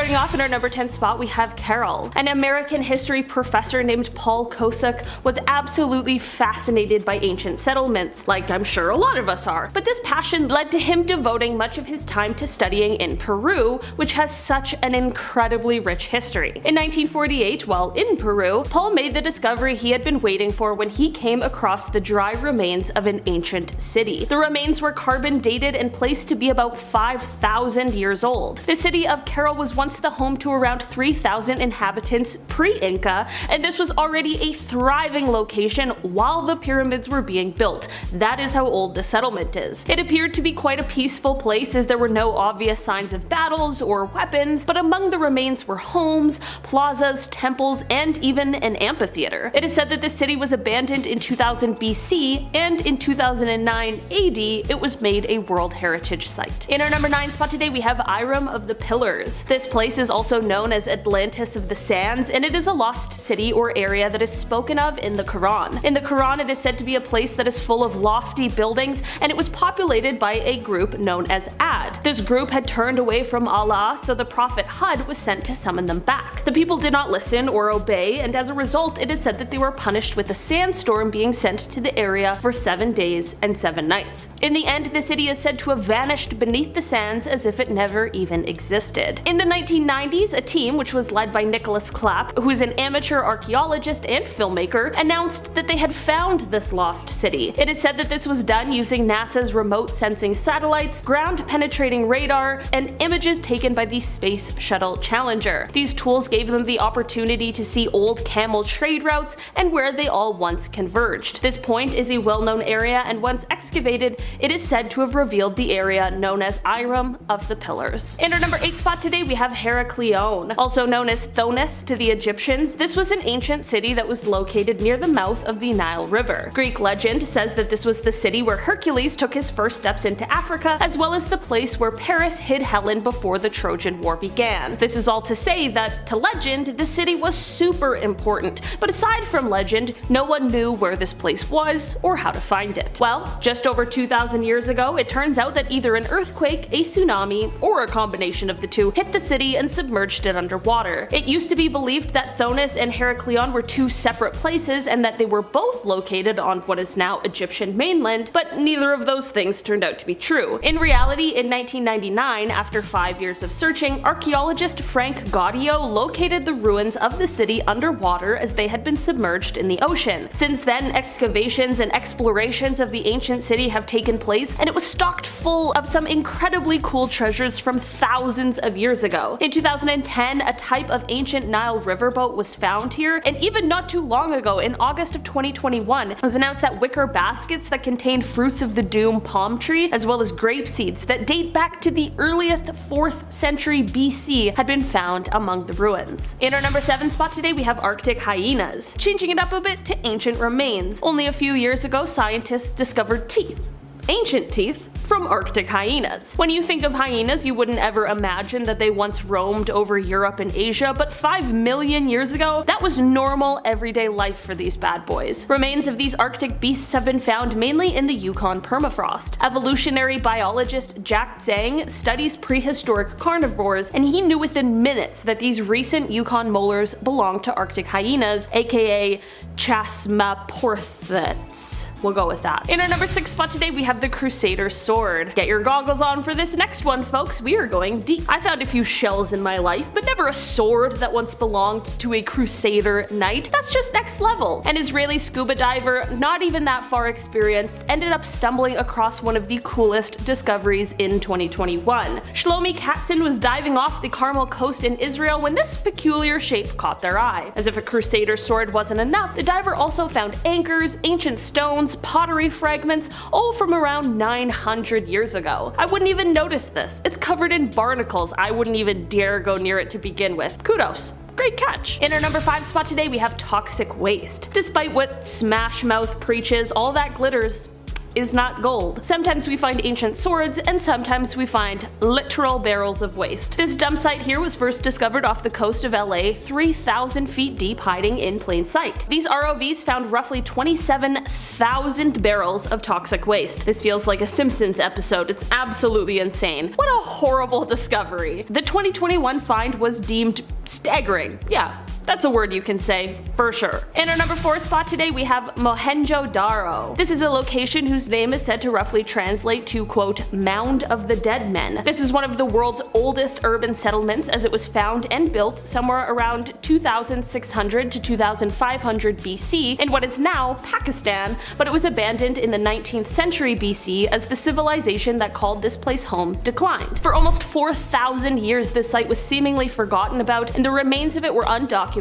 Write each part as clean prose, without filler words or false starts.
Starting off in our number 10 spot, we have Caral. An American history professor named Paul Kosuk was absolutely fascinated by ancient settlements, like I'm sure a lot of us are, but this passion led to him devoting much of his time to studying in Peru, which has such an incredibly rich history. In 1948, while in Peru, Paul made the discovery he had been waiting for when he came across the dry remains of an ancient city. The remains were carbon dated and placed to be about 5,000 years old. The city of Caral was once the home to around 3,000 inhabitants pre-Inca, and this was already a thriving location while the pyramids were being built. That is how old the settlement is. It appeared to be quite a peaceful place as there were no obvious signs of battles or weapons, but among the remains were homes, plazas, temples, and even an amphitheater. It is said that the city was abandoned in 2000 BC, and in 2009 AD it was made a World Heritage Site. In our number 9 spot today, we have Iram of the Pillars. This place is also known as Atlantis of the Sands, and it is a lost city or area that is spoken of in the Quran. In the Quran, it is said to be a place that is full of lofty buildings, and it was populated by a group known as Ad. This group had turned away from Allah, so the prophet Hud was sent to summon them back. The people did not listen or obey, and as a result, it is said that they were punished with a sandstorm being sent to the area for 7 days and 7 nights. In the end, the city is said to have vanished beneath the sands as if it never even existed. In the 1990s, a team, which was led by Nicholas Clapp, who is an amateur archaeologist and filmmaker, announced that they had found this lost city. It is said that this was done using NASA's remote sensing satellites, ground-penetrating radar, and images taken by the Space Shuttle Challenger. These tools gave them the opportunity to see old camel trade routes and where they all once converged. This point is a well-known area, and once excavated, it is said to have revealed the area known as Iram of the Pillars. In our number 8 spot today, we have Heraklion. Also known as Thonis to the Egyptians, this was an ancient city that was located near the mouth of the Nile River. Greek legend says that this was the city where Hercules took his first steps into Africa, as well as the place where Paris hid Helen before the Trojan War began. This is all to say that, to legend, the city was super important, but aside from legend, no one knew where this place was or how to find it. Well, just over 2,000 years ago, it turns out that either an earthquake, a tsunami, or a combination of the two hit the city and submerged it underwater. It used to be believed that Thonis and Heraklion were two separate places and that they were both located on what is now Egyptian mainland, but neither of those things turned out to be true. In reality, in 1999, after 5 years of searching, archaeologist Frank Gaudio located the ruins of the city underwater as they had been submerged in the ocean. Since then, excavations and explorations of the ancient city have taken place, and it was stocked full of some incredibly cool treasures from thousands of years ago. In 2010, a type of ancient Nile riverboat was found here, and even not too long ago, in August of 2021, it was announced that wicker baskets that contained fruits of the doom palm tree, as well as grape seeds that date back to the earliest 4th century BC, had been found among the ruins. In our number 7 spot today, we have Arctic hyenas. Changing it up a bit to ancient remains. Only a few years ago, scientists discovered teeth. Ancient teeth from Arctic hyenas. When you think of hyenas, you wouldn't ever imagine that they once roamed over Europe and Asia, but 5 million years ago, that was normal everyday life for these bad boys. Remains of these Arctic beasts have been found mainly in the Yukon permafrost. Evolutionary biologist Jack Zhang studies prehistoric carnivores, and he knew within minutes that these recent Yukon molars belonged to Arctic hyenas, aka Chasmaporthets. We'll go with that. In our number 6 spot today, we have the Crusader Sword. Get your goggles on for this next one, folks. We are going deep. I found a few shells in my life, but never a sword that once belonged to a Crusader knight. That's just next level. An Israeli scuba diver, not even that far experienced, ended up stumbling across one of the coolest discoveries in 2021. Shlomi Katzin was diving off the Carmel coast in Israel when this peculiar shape caught their eye. As if a Crusader sword wasn't enough, the diver also found anchors, ancient stones, pottery fragments, all from around 900 years ago. I wouldn't even notice this. It's covered in barnacles. I wouldn't even dare go near it to begin with. Kudos. Great catch. In our number 5 spot today, we have toxic waste. Despite what Smash Mouth preaches, all that glitters is not gold. Sometimes we find ancient swords, and sometimes we find literal barrels of waste. This dump site here was first discovered off the coast of LA, 3,000 feet deep, hiding in plain sight. These ROVs found roughly 27,000 barrels of toxic waste. This feels like a Simpsons episode. It's absolutely insane. What a horrible discovery. The 2021 find was deemed staggering. Yeah, that's a word you can say, for sure. In our number 4 spot today, we have Mohenjo-Daro. This is a location whose name is said to roughly translate to, quote, Mound of the Dead Men. This is one of the world's oldest urban settlements, as it was found and built somewhere around 2600 to 2500 BC in what is now Pakistan, but it was abandoned in the 19th century BC as the civilization that called this place home declined. For almost 4,000 years, this site was seemingly forgotten about, and the remains of it were undocumented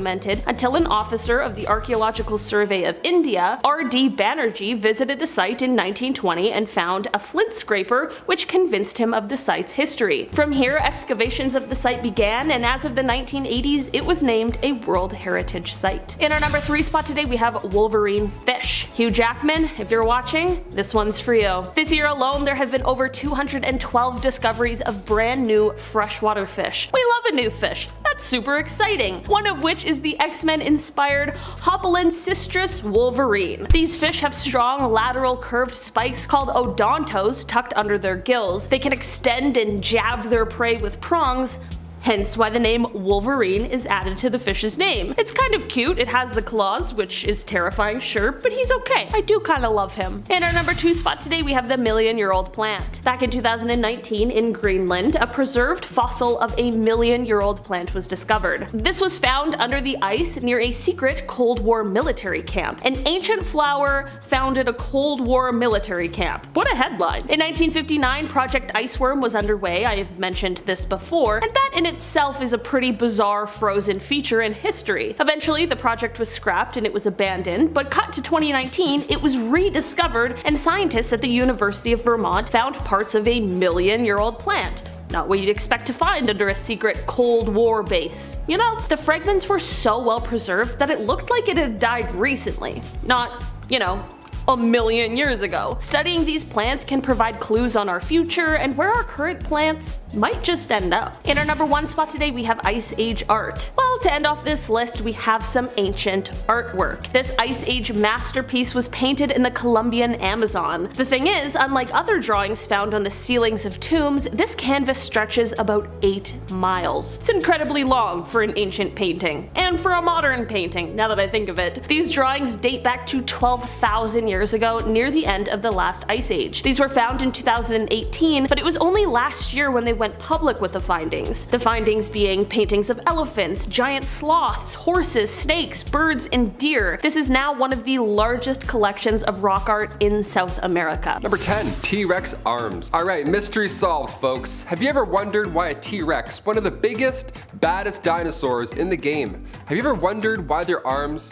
until an officer of the Archaeological Survey of India, R.D. Banerjee, visited the site in 1920 and found a flint scraper which convinced him of the site's history. From here, excavations of the site began, and as of the 1980s, it was named a World Heritage Site. In our number 3 spot today, we have Wolverine fish. Hugh Jackman, if you're watching, this one's for you. This year alone, there have been over 212 discoveries of brand new freshwater fish. We love a new fish. That's super exciting. One of which is the X-Men inspired Hopalensistris wolverine. These fish have strong lateral curved spikes called odontos tucked under their gills. They can extend and jab their prey with prongs, hence why the name Wolverine is added to the fish's name. It's kind of cute, it has the claws, which is terrifying, sure, but he's okay. I do kinda love him. In our number 2 spot today, we have the million-year-old plant. Back in 2019 in Greenland, a preserved fossil of a million-year-old plant was discovered. This was found under the ice near a secret Cold War military camp. An ancient flower founded a Cold War military camp. What a headline. In 1959, Project Iceworm was underway, I have mentioned this before, and that in itself is a pretty bizarre frozen feature in history. Eventually, the project was scrapped and it was abandoned, but cut to 2019, it was rediscovered, and scientists at the University of Vermont found parts of a million-year-old plant. Not what you'd expect to find under a secret Cold War base. You know, the fragments were so well preserved that it looked like it had died recently. Not, you know, a million years ago. Studying these plants can provide clues on our future and where our current plants might just end up. In our number 1 spot today, we have Ice Age art. Well, to end off this list, we have some ancient artwork. This Ice Age masterpiece was painted in the Colombian Amazon. The thing is, unlike other drawings found on the ceilings of tombs, this canvas stretches about 8 miles. It's incredibly long for an ancient painting, and for a modern painting, now that I think of it. These drawings date back to 12,000 years ago, near the end of the last ice age. These were found in 2018, but it was only last year when they went public with the findings. The findings being paintings of elephants, giant sloths, horses, snakes, birds, and deer. This is now one of the largest collections of rock art in South America. Number 10. T-Rex arms. Alright, mystery solved, folks. Have you ever wondered why a T-Rex, one of the biggest, baddest dinosaurs in the game, have you ever wondered why their arms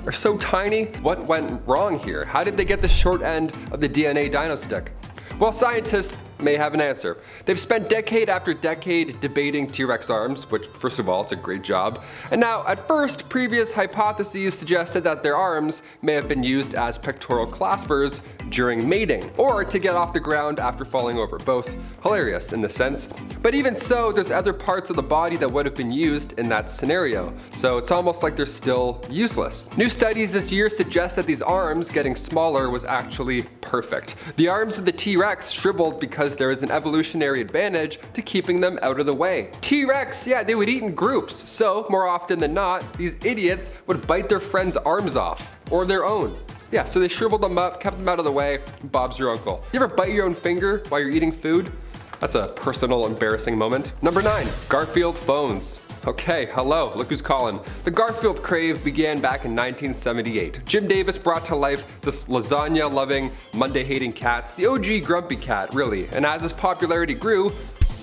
are so tiny? What went wrong here? How did they get the short end of the DNA dino stick? Well, scientists may have an answer. They've spent decade after decade debating T-Rex arms, which, first of all, it's a great job. And now, at first, previous hypotheses suggested that their arms may have been used as pectoral claspers during mating, or to get off the ground after falling over. Both hilarious in the sense. But even so, there's other parts of the body that would have been used in that scenario. So it's almost like they're still useless. New studies this year suggest that these arms getting smaller was actually perfect. The arms of the T-Rex shriveled because there is an evolutionary advantage to keeping them out of the way. T-Rex, yeah, they would eat in groups, so more often than not, these idiots would bite their friends' arms off, or their own. Yeah, so they shriveled them up, kept them out of the way, Bob's your uncle. You ever bite your own finger while you're eating food? That's a personal, embarrassing moment. Number 9, Garfield Phones. Okay, hello, look who's calling. The Garfield crave began back in 1978. Jim Davis brought to life this lasagna-loving, Monday-hating cat, the OG grumpy cat, really. And as his popularity grew,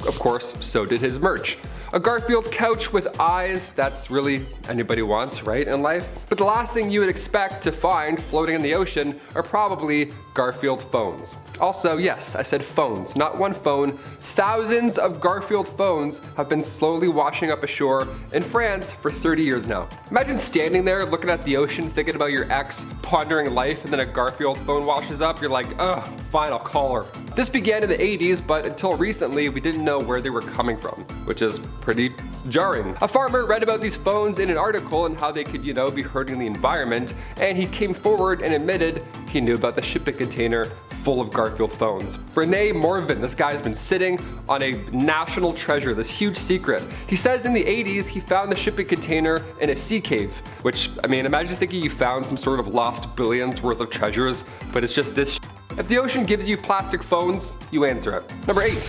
of course, so did his merch. A Garfield couch with eyes, that's really anybody wants, right, in life? But the last thing you would expect to find floating in the ocean are probably Garfield Phones. Also, yes, I said phones, not one phone. Thousands of Garfield phones have been slowly washing up ashore in France for 30 years now. Imagine standing there looking at the ocean, thinking about your ex, pondering life, and then a Garfield phone washes up. You're like, ugh, fine, I'll call her. This began in the 80s, but until recently, we didn't know where they were coming from, which is pretty jarring. A farmer read about these phones in an article and how they could, be hurting the environment, and he came forward and admitted he knew about the shipping container full of Garfield phones. Rene Morvin, this guy's been sitting on a national treasure, this huge secret. He says in the 80s he found the shipping container in a sea cave, which, imagine thinking you found some sort of lost billions worth of treasures, but it's just this. If the ocean gives you plastic phones, you answer it. Number 8,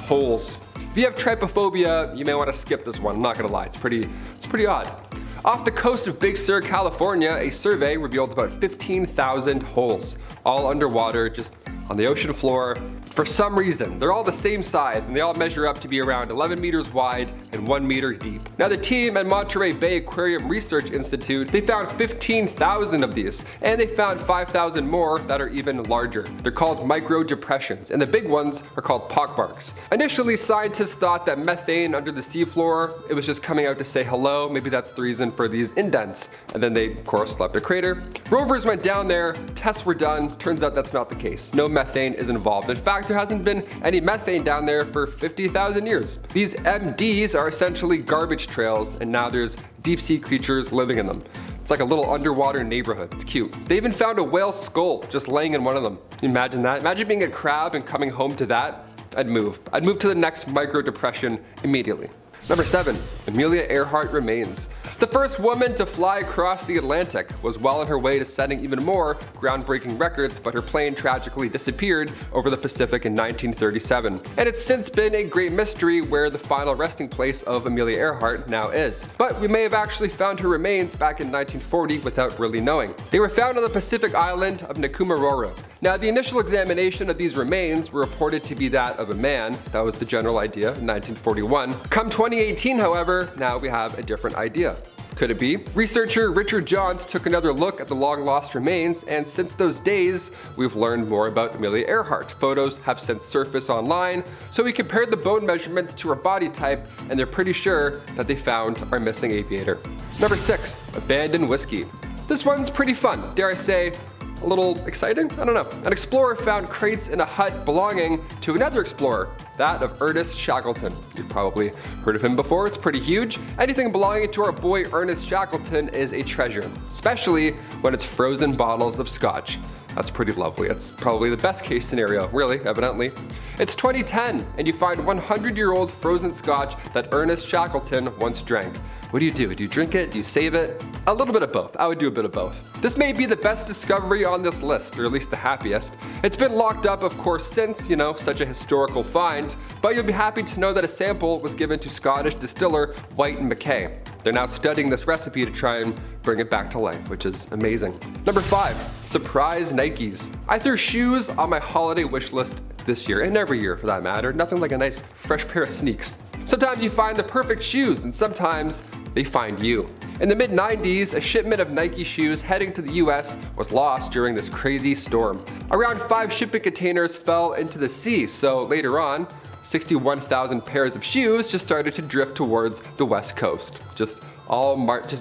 holes. If you have trypophobia, you may want to skip this one, I'm not gonna lie, it's pretty odd. Off the coast of Big Sur, California, a survey revealed about 15,000 holes, all underwater, just on the ocean floor. For some reason, they're all the same size and they all measure up to be around 11 meters wide and 1 meter deep. Now the team at Monterey Bay Aquarium Research Institute, they found 15,000 of these, and they found 5,000 more that are even larger. They're called micro depressions, and the big ones are called pockmarks. Initially, scientists thought that methane under the seafloor, it was just coming out to say hello, maybe that's the reason for these indents. And then they, of course, left a crater. Rovers went down there, tests were done, turns out that's not the case. No methane is involved. In fact, there hasn't been any methane down there for 50,000 years. These MDs are essentially garbage trails, and now there's deep sea creatures living in them. It's like a little underwater neighborhood. It's cute. They even found a whale skull just laying in one of them. Can you imagine that? Imagine being a crab and coming home to that. I'd move. I'd move to the next micro depression immediately. Number 7, Amelia Earhart remains. The first woman to fly across the Atlantic was well on her way to setting even more groundbreaking records, but her plane tragically disappeared over the Pacific in 1937. And it's since been a great mystery where the final resting place of Amelia Earhart now is. But we may have actually found her remains back in 1940 without really knowing. They were found on the Pacific island of Nikumaroro. Now, the initial examination of these remains were reported to be that of a man. That was the general idea in 1941. Come 2018, however, now we have a different idea. Could it be? Researcher Richard Johns took another look at the long-lost remains, and since those days, we've learned more about Amelia Earhart. Photos have since surfaced online, so we compared the bone measurements to her body type, and they're pretty sure that they found our missing aviator. Number 6, abandoned whiskey. This one's pretty fun, dare I say, a little exciting? I don't know. An explorer found crates in a hut belonging to another explorer, that of Ernest Shackleton. You've probably heard of him before, it's pretty huge. Anything belonging to our boy Ernest Shackleton is a treasure, especially when it's frozen bottles of scotch. That's pretty lovely. It's probably the best case scenario, really, evidently. It's 2010, and you find 100-year-old frozen scotch that Ernest Shackleton once drank. What do? Do you drink it? Do you save it? A little bit of both. I would do a bit of both. This may be the best discovery on this list, or at least the happiest. It's been locked up, of course, since, such a historical find, but you'll be happy to know that a sample was given to Scottish distiller White & Mackay. They're now studying this recipe to try and bring it back to life, which is amazing. Number 5, surprise Nikes. I threw shoes on my holiday wish list this year, and every year for that matter. Nothing like a nice fresh pair of sneaks. Sometimes you find the perfect shoes, and sometimes they find you. In the mid-90s, a shipment of Nike shoes heading to the US was lost during this crazy storm. Around 5 shipping containers fell into the sea, so later on, 61,000 pairs of shoes just started to drift towards the west coast. Just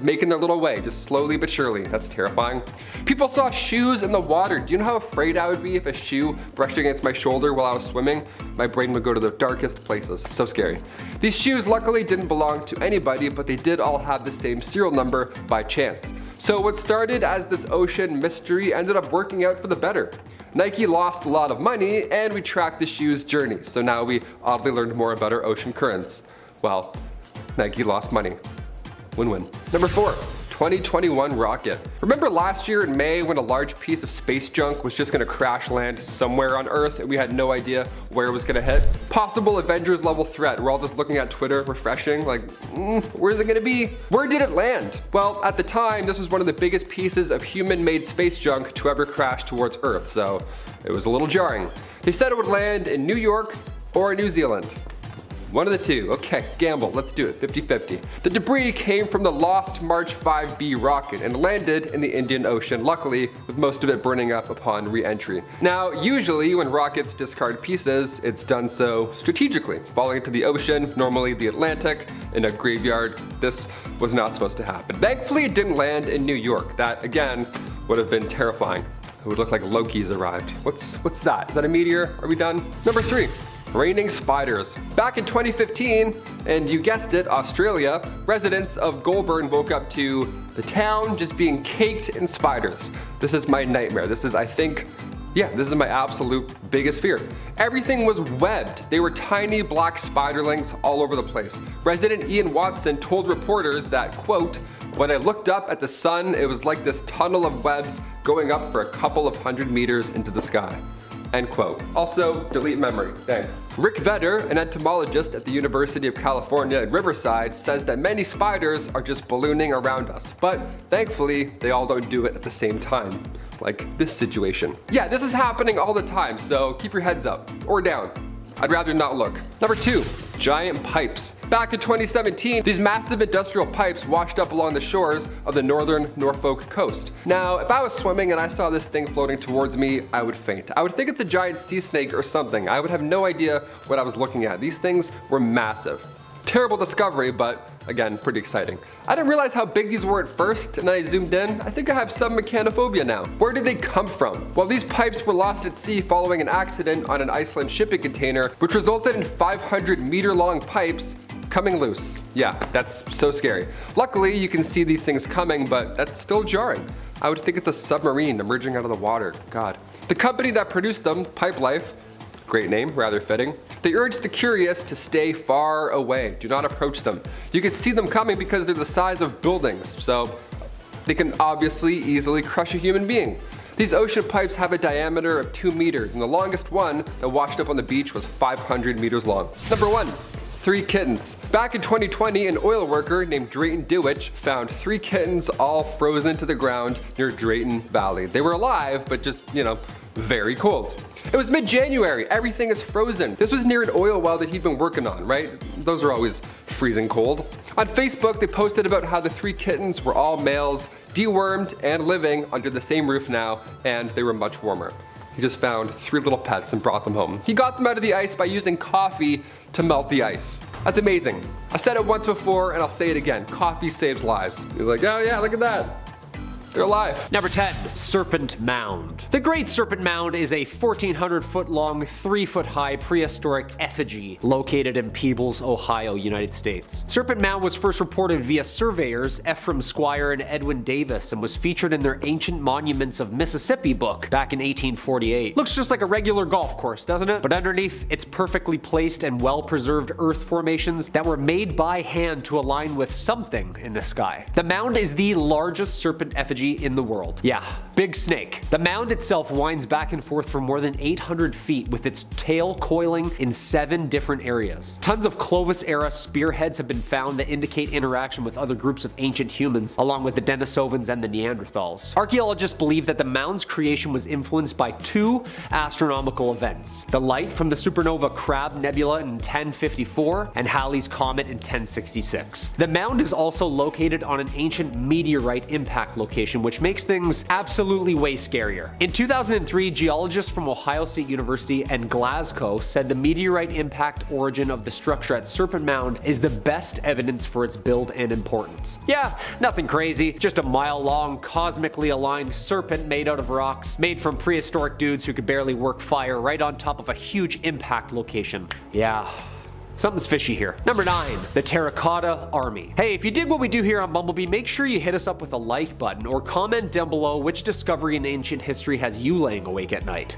making their little way, just slowly but surely. That's terrifying. People saw shoes in the water. Do you know how afraid I would be if a shoe brushed against my shoulder while I was swimming? My brain would go to the darkest places. So scary. These shoes luckily didn't belong to anybody, but they did all have the same serial number by chance. So what started as this ocean mystery ended up working out for the better. Nike lost a lot of money, and we tracked the shoe's journey. So now we oddly learned more about our ocean currents. Well, Nike lost money. Win-win. Number 4, 2021 rocket. Remember last year in May when a large piece of space junk was just gonna crash land somewhere on Earth and we had no idea where it was gonna hit? Possible Avengers level threat. We're all just looking at Twitter, refreshing, like, where's it gonna be? Where did it land? Well, at the time, this was one of the biggest pieces of human-made space junk to ever crash towards Earth, so it was a little jarring. They said it would land in New York or New Zealand. One of the two. Okay, gamble. Let's do it. 50-50. The debris came from the lost March 5B rocket and landed in the Indian Ocean, luckily, with most of it burning up upon re-entry. Now, usually when rockets discard pieces, it's done so strategically, falling into the ocean, normally the Atlantic, in a graveyard. This was not supposed to happen. Thankfully, it didn't land in New York. That, again, would have been terrifying. It would look like Loki's arrived. What's that? Is that a meteor? Are we done? Number 3. Raining spiders. Back in 2015, and you guessed it, Australia, residents of Goulburn woke up to the town just being caked in spiders. This is my nightmare. This is my absolute biggest fear. Everything was webbed. They were tiny black spiderlings all over the place. Resident Ian Watson told reporters that, quote, "When I looked up at the sun, it was like this tunnel of webs going up for a couple of 100 meters into the sky." End quote. Also, delete memory. Thanks. Rick Vedder, an entomologist at the University of California at Riverside, says that many spiders are just ballooning around us, but thankfully, they all don't do it at the same time. Like this situation. Yeah, this is happening all the time, so keep your heads up. Or down. I'd rather not look. Number 2. Giant pipes. Back in 2017, these massive industrial pipes washed up along the shores of the northern Norfolk coast. Now, if I was swimming and I saw this thing floating towards me, I would faint. I would think it's a giant sea snake or something. I would have no idea what I was looking at. These things were massive. Terrible discovery, but again, pretty exciting. I didn't realize how big these were at first, and then I zoomed in. I think I have some mechanophobia now. Where did they come from? Well, these pipes were lost at sea following an accident on an Iceland shipping container, which resulted in 500-meter-long pipes coming loose. Yeah, that's so scary. Luckily, you can see these things coming, but that's still jarring. I would think it's a submarine emerging out of the water. God. The company that produced them, Pipe Life, great name, rather fitting. They urge the curious to stay far away. Do not approach them. You can see them coming because they're the size of buildings, so they can obviously easily crush a human being. These ocean pipes have a diameter of 2 meters, and the longest one that washed up on the beach was 500 meters long. Number 1. 3 kittens. Back in 2020, an oil worker named Drayton Dewich found 3 kittens all frozen to the ground near Drayton Valley. They were alive, but just, very cold. It was mid-January, everything is frozen. This was near an oil well that he'd been working on, right? Those are always freezing cold. On Facebook, they posted about how the 3 kittens were all males, dewormed and living under the same roof now, and they were much warmer. He just found 3 little pets and brought them home. He got them out of the ice by using coffee to melt the ice. That's amazing. I said it once before and I'll say it again. Coffee saves lives. He's like, oh yeah, look at that. They're alive. Number 10. Serpent Mound. The Great Serpent Mound is a 1,400-foot long, 3-foot high prehistoric effigy located in Peebles, Ohio, United States. Serpent Mound was first reported via surveyors Ephraim Squire and Edwin Davis and was featured in their Ancient Monuments of Mississippi book back in 1848. Looks just like a regular golf course, doesn't it? But underneath, it's perfectly placed and well-preserved earth formations that were made by hand to align with something in the sky. The mound is the largest serpent effigy in the world. Yeah, big snake. The mound itself winds back and forth for more than 800 feet with its tail coiling in 7 different areas. Tons of Clovis-era spearheads have been found that indicate interaction with other groups of ancient humans, along with the Denisovans and the Neanderthals. Archaeologists believe that the mound's creation was influenced by 2 astronomical events: the light from the supernova Crab Nebula in 1054 and Halley's Comet in 1066. The mound is also located on an ancient meteorite impact location, which makes things absolutely way scarier. In 2003, geologists from Ohio State University and Glasgow said the meteorite impact origin of the structure at Serpent Mound is the best evidence for its build and importance. Yeah, nothing crazy, just a mile-long, cosmically aligned serpent made out of rocks, made from prehistoric dudes who could barely work fire right on top of a huge impact location. Yeah. Something's fishy here. Number 9, the Terracotta Army. Hey, if you dig what we do here on Bumblebee, make sure you hit us up with a like button or comment down below which discovery in ancient history has you laying awake at night.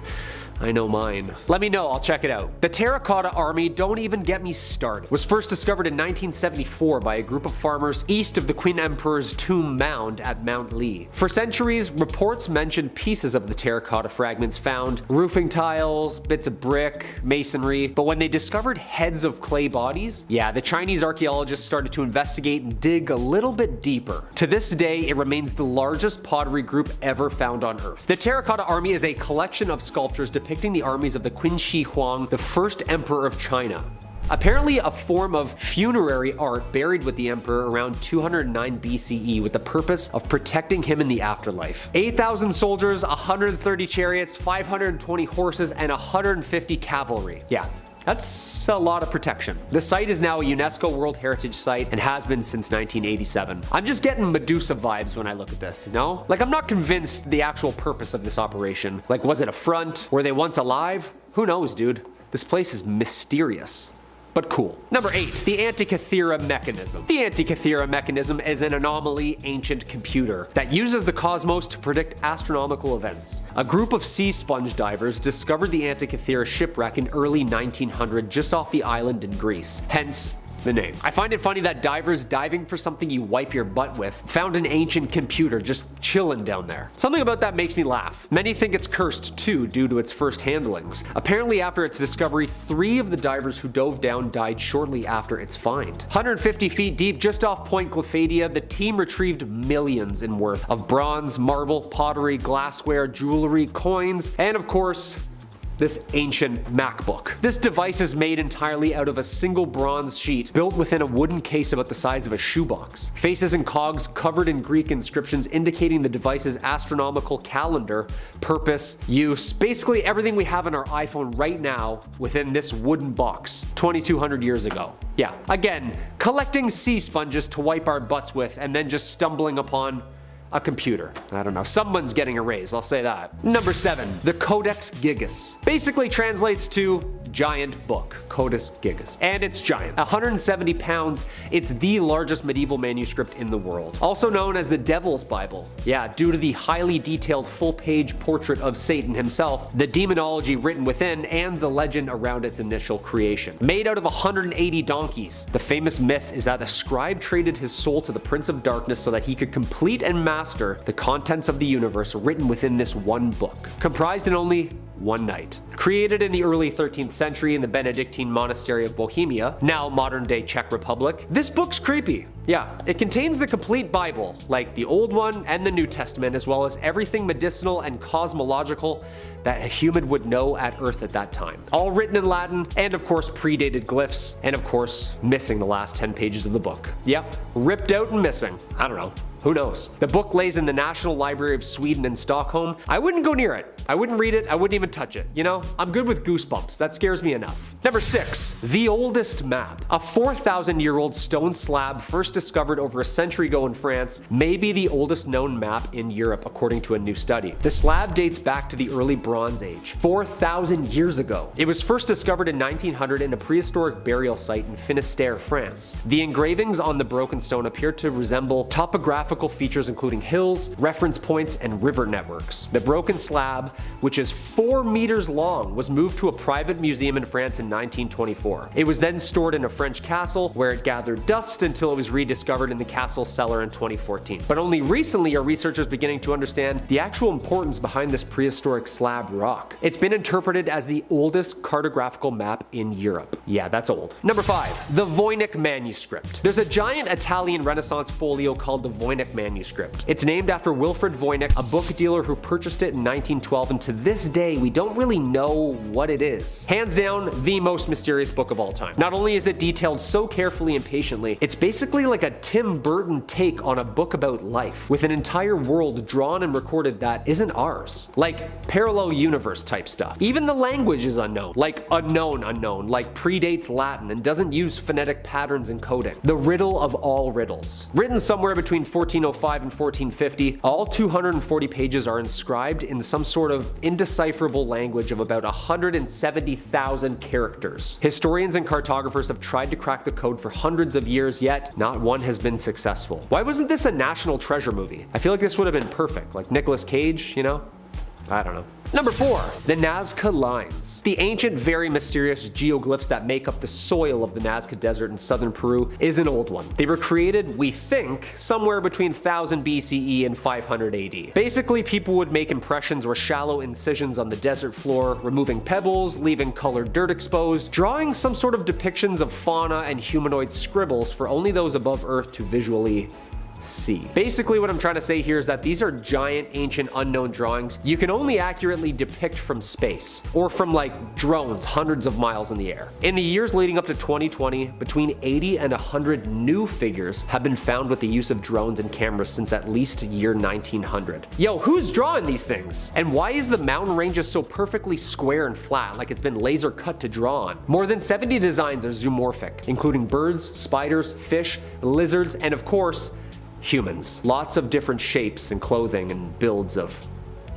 I know mine. Let me know, I'll check it out. The Terracotta Army, don't even get me started, was first discovered in 1974 by a group of farmers east of the Queen Emperor's tomb mound at Mount Lee. For centuries, reports mentioned pieces of the terracotta fragments found, roofing tiles, bits of brick, masonry, but when they discovered heads of clay bodies, yeah, the Chinese archaeologists started to investigate and dig a little bit deeper. To this day, it remains the largest pottery group ever found on Earth. The Terracotta Army is a collection of sculptures depicting the armies of the Qin Shi Huang, the first emperor of China. Apparently a form of funerary art buried with the emperor around 209 BCE with the purpose of protecting him in the afterlife. 8,000 soldiers, 130 chariots, 520 horses, and 150 cavalry. Yeah. That's a lot of protection. The site is now a UNESCO World Heritage Site and has been since 1987. I'm just getting Medusa vibes when I look at this, you know? Like, I'm not convinced the actual purpose of this operation. Like, was it a front? Were they once alive? Who knows, dude? This place is mysterious, but cool. Number 8, the Antikythera mechanism. The Antikythera mechanism is an anomaly ancient computer that uses the cosmos to predict astronomical events. A group of sea sponge divers discovered the Antikythera shipwreck in early 1900 just off the island in Greece, hence the name. I find it funny that divers diving for something you wipe your butt with found an ancient computer just chilling down there. Something about that makes me laugh. Many think it's cursed too due to its first handlings. Apparently after its discovery, 3 of the divers who dove down died shortly after its find. 150 feet deep just off Point Glyphadia, the team retrieved millions in worth of bronze, marble, pottery, glassware, jewelry, coins, and of course, this ancient MacBook. This device is made entirely out of a single bronze sheet built within a wooden case about the size of a shoebox. Faces and cogs covered in Greek inscriptions indicating the device's astronomical calendar, purpose, use, basically everything we have on our iPhone right now within this wooden box 2,200 years ago. Yeah, again, collecting sea sponges to wipe our butts with and then just stumbling upon a computer. I don't know. Someone's getting a raise, I'll say that. Number 7, the Codex Gigas. Basically translates to giant book. Codex Gigas. And it's giant. 170 pounds, it's the largest medieval manuscript in the world. Also known as the Devil's Bible. Yeah, due to the highly detailed full-page portrait of Satan himself, the demonology written within, and the legend around its initial creation. Made out of 180 donkeys, the famous myth is that a scribe traded his soul to the Prince of Darkness so that he could complete and master the contents of the universe written within this one book, comprised in only one night. Created in the early 13th century in the Benedictine monastery of Bohemia, now modern-day Czech Republic, this book's creepy. Yeah, it contains the complete Bible, like the Old One and the New Testament, as well as everything medicinal and cosmological that a human would know at Earth at that time. All written in Latin, and of course predated glyphs, and of course missing the last 10 pages of the book. Yep, ripped out and missing. I don't know. Who knows? The book lays in the National Library of Sweden in Stockholm. I wouldn't go near it. I wouldn't read it. I wouldn't even touch it. You know, I'm good with goosebumps. That scares me enough. Number 6, the oldest map. A 4,000-year-old stone slab first discovered over a century ago in France may be the oldest known map in Europe, according to a new study. The slab dates back to the early Bronze Age, 4,000 years ago. It was first discovered in 1900 in a prehistoric burial site in Finistère, France. The engravings on the broken stone appear to resemble topographical features including hills, reference points, and river networks. The broken slab, which is 4 meters long, was moved to a private museum in France in 1924. It was then stored in a French castle where it gathered dust until it was rediscovered in the castle cellar in 2014. But only recently are researchers beginning to understand the actual importance behind this prehistoric slab rock. It's been interpreted as the oldest cartographical map in Europe. Yeah, that's old. Number 5, the Voynich manuscript. There's a giant Italian Renaissance folio called the Voynich manuscript. It's named after Wilfrid Voynich, a book dealer who purchased it in 1912, and to this day we don't really know what it is. Hands down, the most mysterious book of all time. Not only is it detailed so carefully and patiently, it's basically like a Tim Burton take on a book about life, with an entire world drawn and recorded that isn't ours. Like parallel universe type stuff. Even the language is unknown, like unknown, like predates Latin and doesn't use phonetic patterns in coding. The riddle of all riddles. Written somewhere between 1405 and 1450, all 240 pages are inscribed in some sort of indecipherable language of about 170,000 characters. Historians and cartographers have tried to crack the code for hundreds of years, yet not one has been successful. Why wasn't this a national treasure movie? I feel like this would have been perfect, like Nicolas Cage, you know? I don't know. Number 4, the Nazca Lines. The ancient, very mysterious geoglyphs that make up the soil of the Nazca Desert in southern Peru is an old one. They were created, we think, somewhere between 1000 BCE and 500 AD. Basically, people would make impressions or shallow incisions on the desert floor, removing pebbles, leaving colored dirt exposed, drawing some sort of depictions of fauna and humanoid scribbles for only those above Earth to visually C. Basically what I'm trying to say here is that these are giant, ancient, unknown drawings you can only accurately depict from space, or from like drones hundreds of miles in the air. In the years leading up to 2020, between 80 and 100 new figures have been found with the use of drones and cameras since at least year 1900. Yo, who's drawing these things? And why is the mountain ranges so perfectly square and flat, like it's been laser cut to draw on? More than 70 designs are zoomorphic, including birds, spiders, fish, lizards, and of course, humans. Lots of different shapes and clothing and builds of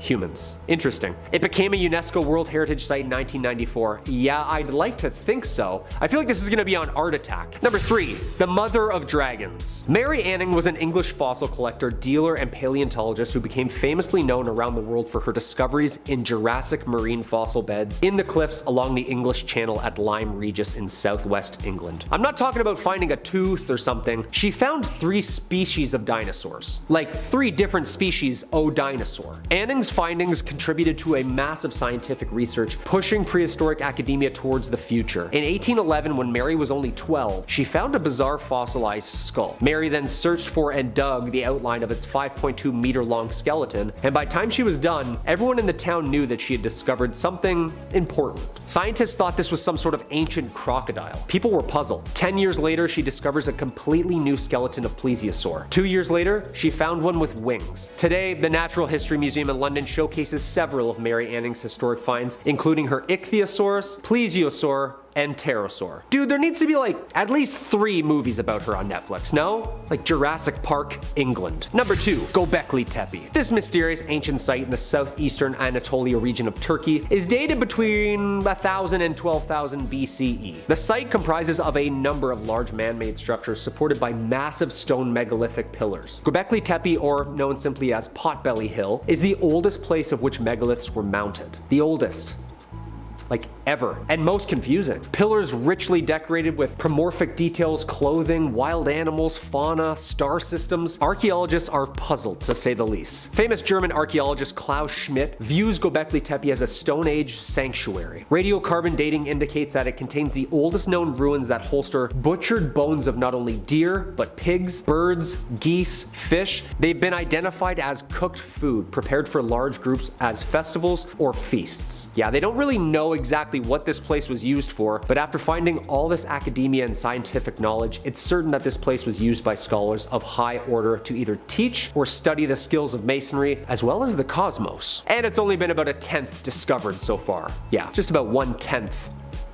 humans. Interesting. It became a UNESCO World Heritage Site in 1994. Yeah, I'd like to think so. I feel like this is gonna be on Art Attack. Number 3, the Mother of Dragons. Mary Anning was an English fossil collector, dealer, and paleontologist who became famously known around the world for her discoveries in Jurassic marine fossil beds in the cliffs along the English Channel at Lyme Regis in southwest England. I'm not talking about finding a tooth or something. She found 3 species of dinosaurs. Like 3 different species o dinosaur. Anning's findings contributed to a massive scientific research pushing prehistoric academia towards the future. In 1811, when Mary was only 12, she found a bizarre fossilized skull. Mary then searched for and dug the outline of its 5.2 meter long skeleton, and by the time she was done, everyone in the town knew that she had discovered something important. Scientists thought this was some sort of ancient crocodile. People were puzzled. 10 years later, she discovers a completely new skeleton of plesiosaur. 2 years later, she found one with wings. Today, the Natural History Museum in London showcases several of Mary Anning's historic finds, including her ichthyosaurus, plesiosaur, and pterosaur. Dude, there needs to be like at least 3 movies about her on Netflix, no? Like Jurassic Park, England. Number 2, Göbekli Tepe. This mysterious ancient site in the southeastern Anatolia region of Turkey is dated between 1000 and 12,000 BCE. The site comprises of a number of large man-made structures supported by massive stone megalithic pillars. Göbekli Tepe, or known simply as Potbelly Hill, is the oldest place of which megaliths were mounted. The oldest. Like ever, and most confusing. Pillars richly decorated with promorphic details, clothing, wild animals, fauna, star systems. Archaeologists are puzzled, to say the least. Famous German archaeologist Klaus Schmidt views Göbekli Tepe as a Stone Age sanctuary. Radiocarbon dating indicates that it contains the oldest known ruins that holster butchered bones of not only deer, but pigs, birds, geese, fish. They've been identified as cooked food, prepared for large groups as festivals or feasts. Yeah, they don't really know exactly what this place was used for, but after finding all this academia and scientific knowledge, it's certain that this place was used by scholars of high order to either teach or study the skills of masonry, as well as the cosmos. And it's only been about 1/10 discovered so far. Yeah, just about 1/10.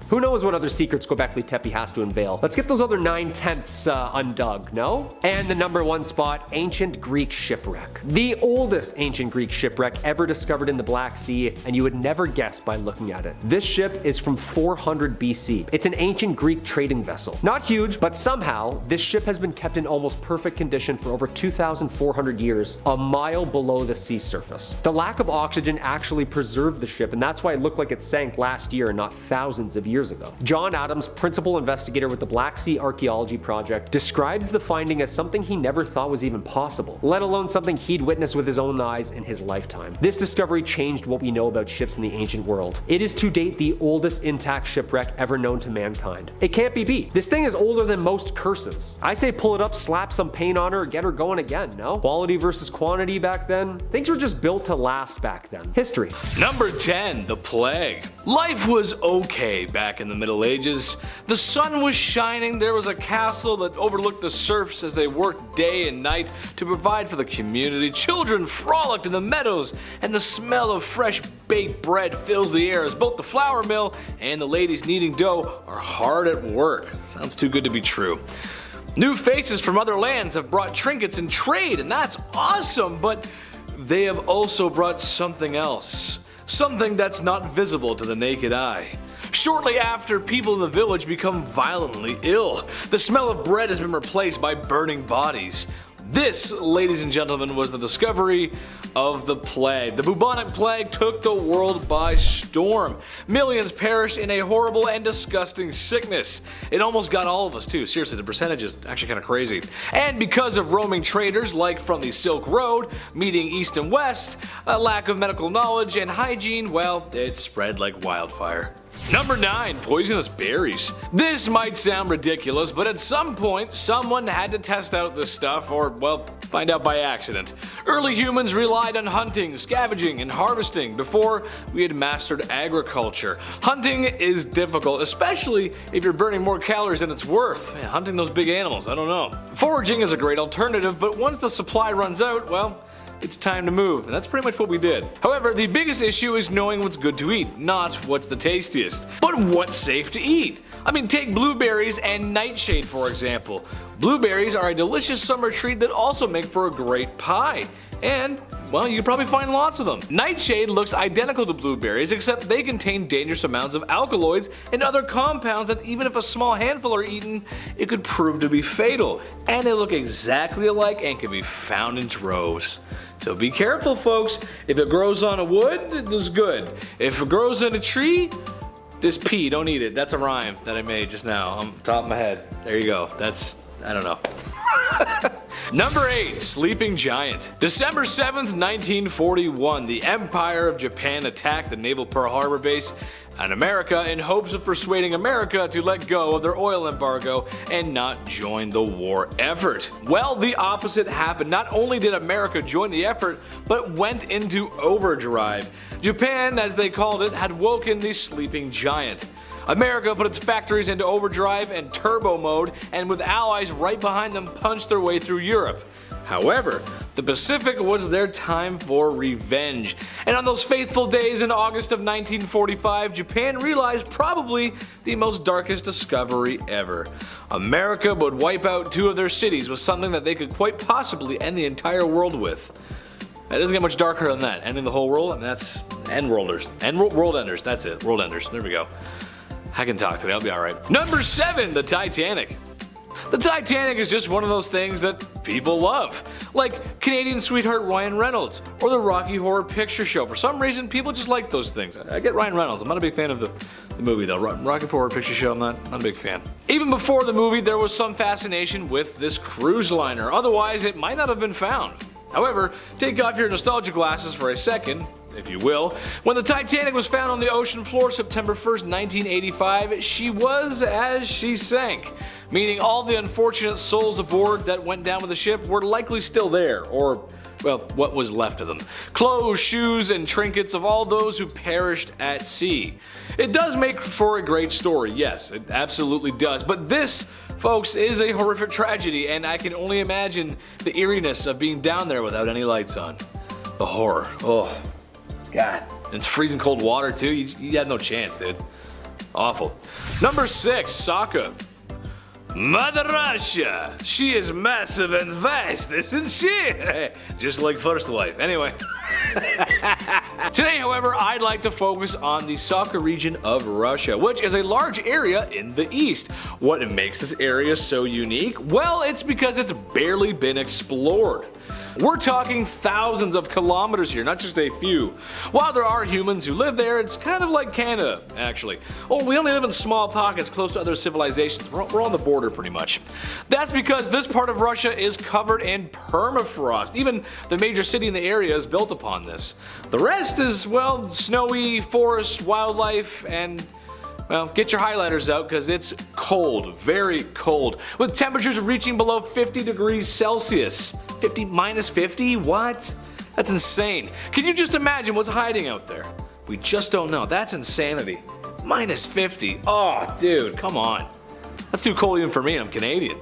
Who knows what other secrets Göbekli Tepe has to unveil? Let's get those other 9/10 undug, no? And the number 1 spot, ancient Greek shipwreck. The oldest ancient Greek shipwreck ever discovered in the Black Sea, and you would never guess by looking at it. This ship is from 400 BC. It's an ancient Greek trading vessel. Not huge, but somehow, this ship has been kept in almost perfect condition for over 2,400 years, a mile below the sea surface. The lack of oxygen actually preserved the ship, and that's why it looked like it sank last year and not thousands of years ago. John Adams, principal investigator with the Black Sea Archaeology Project, describes the finding as something he never thought was even possible, let alone something he'd witnessed with his own eyes in his lifetime. This discovery changed what we know about ships in the ancient world. It is to date the oldest intact shipwreck ever known to mankind. It can't be beat. This thing is older than most curses. I say pull it up, slap some paint on her, get her going again, no? Quality versus quantity back then? Things were just built to last back then. History. Number 10, the plague. Life was okay back in the Middle Ages. The sun was shining, there was a castle that overlooked the serfs as they worked day and night to provide for the community. Children frolicked in the meadows, and the smell of fresh baked bread fills the air as both the flour mill and the ladies kneading dough are hard at work. Sounds too good to be true. New faces from other lands have brought trinkets and trade, and that's awesome, but they have also brought something else. Something that's not visible to the naked eye. Shortly after, people in the village become violently ill. The smell of bread has been replaced by burning bodies. This, ladies and gentlemen, was the discovery of the plague. The bubonic plague took the world by storm. Millions perished in a horrible and disgusting sickness. It almost got all of us too. Seriously, the percentage is actually kind of crazy. And because of roaming traders like from the Silk Road, meeting east and west, a lack of medical knowledge and hygiene, well, it spread like wildfire. Number 9. Poisonous berries. This might sound ridiculous, but at some point, someone had to test out this stuff, or, well, find out by accident. Early humans relied on hunting, scavenging, and harvesting before we had mastered agriculture. Hunting is difficult, especially if you're burning more calories than it's worth. Man, hunting those big animals, I don't know. Foraging is a great alternative, but once the supply runs out, well, it's time to move, and that's pretty much what we did. However, the biggest issue is knowing what's good to eat, not what's the tastiest. But what's safe to eat? I mean, take blueberries and nightshade for example. Blueberries are a delicious summer treat that also make for a great pie. And, well, you can probably find lots of them. Nightshade looks identical to blueberries, except they contain dangerous amounts of alkaloids and other compounds that even if a small handful are eaten, it could prove to be fatal. And they look exactly alike and can be found in droves. So be careful, folks. If it grows on a wood, it's good. If it grows in a tree, this pea, don't eat it. That's a rhyme that I made just now on top of my head. There you go. That's, I don't know. Number 8. Sleeping Giant. December 7th, 1941, the Empire of Japan attacked the naval Pearl Harbor base and America in hopes of persuading America to let go of their oil embargo and not join the war effort. Well, the opposite happened. Not only did America join the effort, but went into overdrive. Japan, as they called it, had woken the sleeping giant. America put its factories into overdrive and turbo mode, and with allies right behind them punched their way through Europe. However, the Pacific was their time for revenge. And on those faithful days in August of 1945, Japan realized probably the most darkest discovery ever. America would wipe out 2 of their cities with something that they could quite possibly end the entire world with. It doesn't get much darker than that. Ending the whole world, I mean, that's end worlders. World enders, that's it. World enders. There we go. I can talk today, I'll be alright. Number 7, the Titanic. The Titanic is just one of those things that people love. Like Canadian sweetheart Ryan Reynolds or the Rocky Horror Picture Show. For some reason, people just like those things. I get Ryan Reynolds. I'm not a big fan of the movie though. Rocky Horror Picture Show, I'm not a big fan. Even before the movie, there was some fascination with this cruise liner. Otherwise, it might not have been found. However, take off your nostalgia glasses for a second, if you will. When the Titanic was found on the ocean floor September 1st, 1985, she was as she sank. Meaning all the unfortunate souls aboard that went down with the ship were likely still there, or, well, what was left of them. Clothes, shoes, and trinkets of all those who perished at sea. It does make for a great story, yes, it absolutely does, but this, folks, is a horrific tragedy, and I can only imagine the eeriness of being down there without any lights on. The horror, oh. God. And it's freezing cold water too, you had no chance, dude. Awful. Number 6, Sokka. Mother Russia! She is massive and vast, isn't she? Just like First Wife. Anyway. Today, however, I'd like to focus on the Sokha region of Russia, which is a large area in the east. What makes this area so unique? Well, it's because it's barely been explored. We're talking thousands of kilometers here, not just a few. While there are humans who live there, it's kind of like Canada, actually. Oh, we only live in small pockets close to other civilizations. We're on the border pretty much. That's because this part of Russia is covered in permafrost. Even the major city in the area is built upon this. The rest is, well, snowy, forest, wildlife, and, well, get your highlighters out because it's cold, very cold, with temperatures reaching below 50 degrees Celsius. Minus 50? What? That's insane. Can you just imagine what's hiding out there? We just don't know. That's insanity. Minus 50. Oh, dude, come on. That's too cold even for me, and I'm Canadian.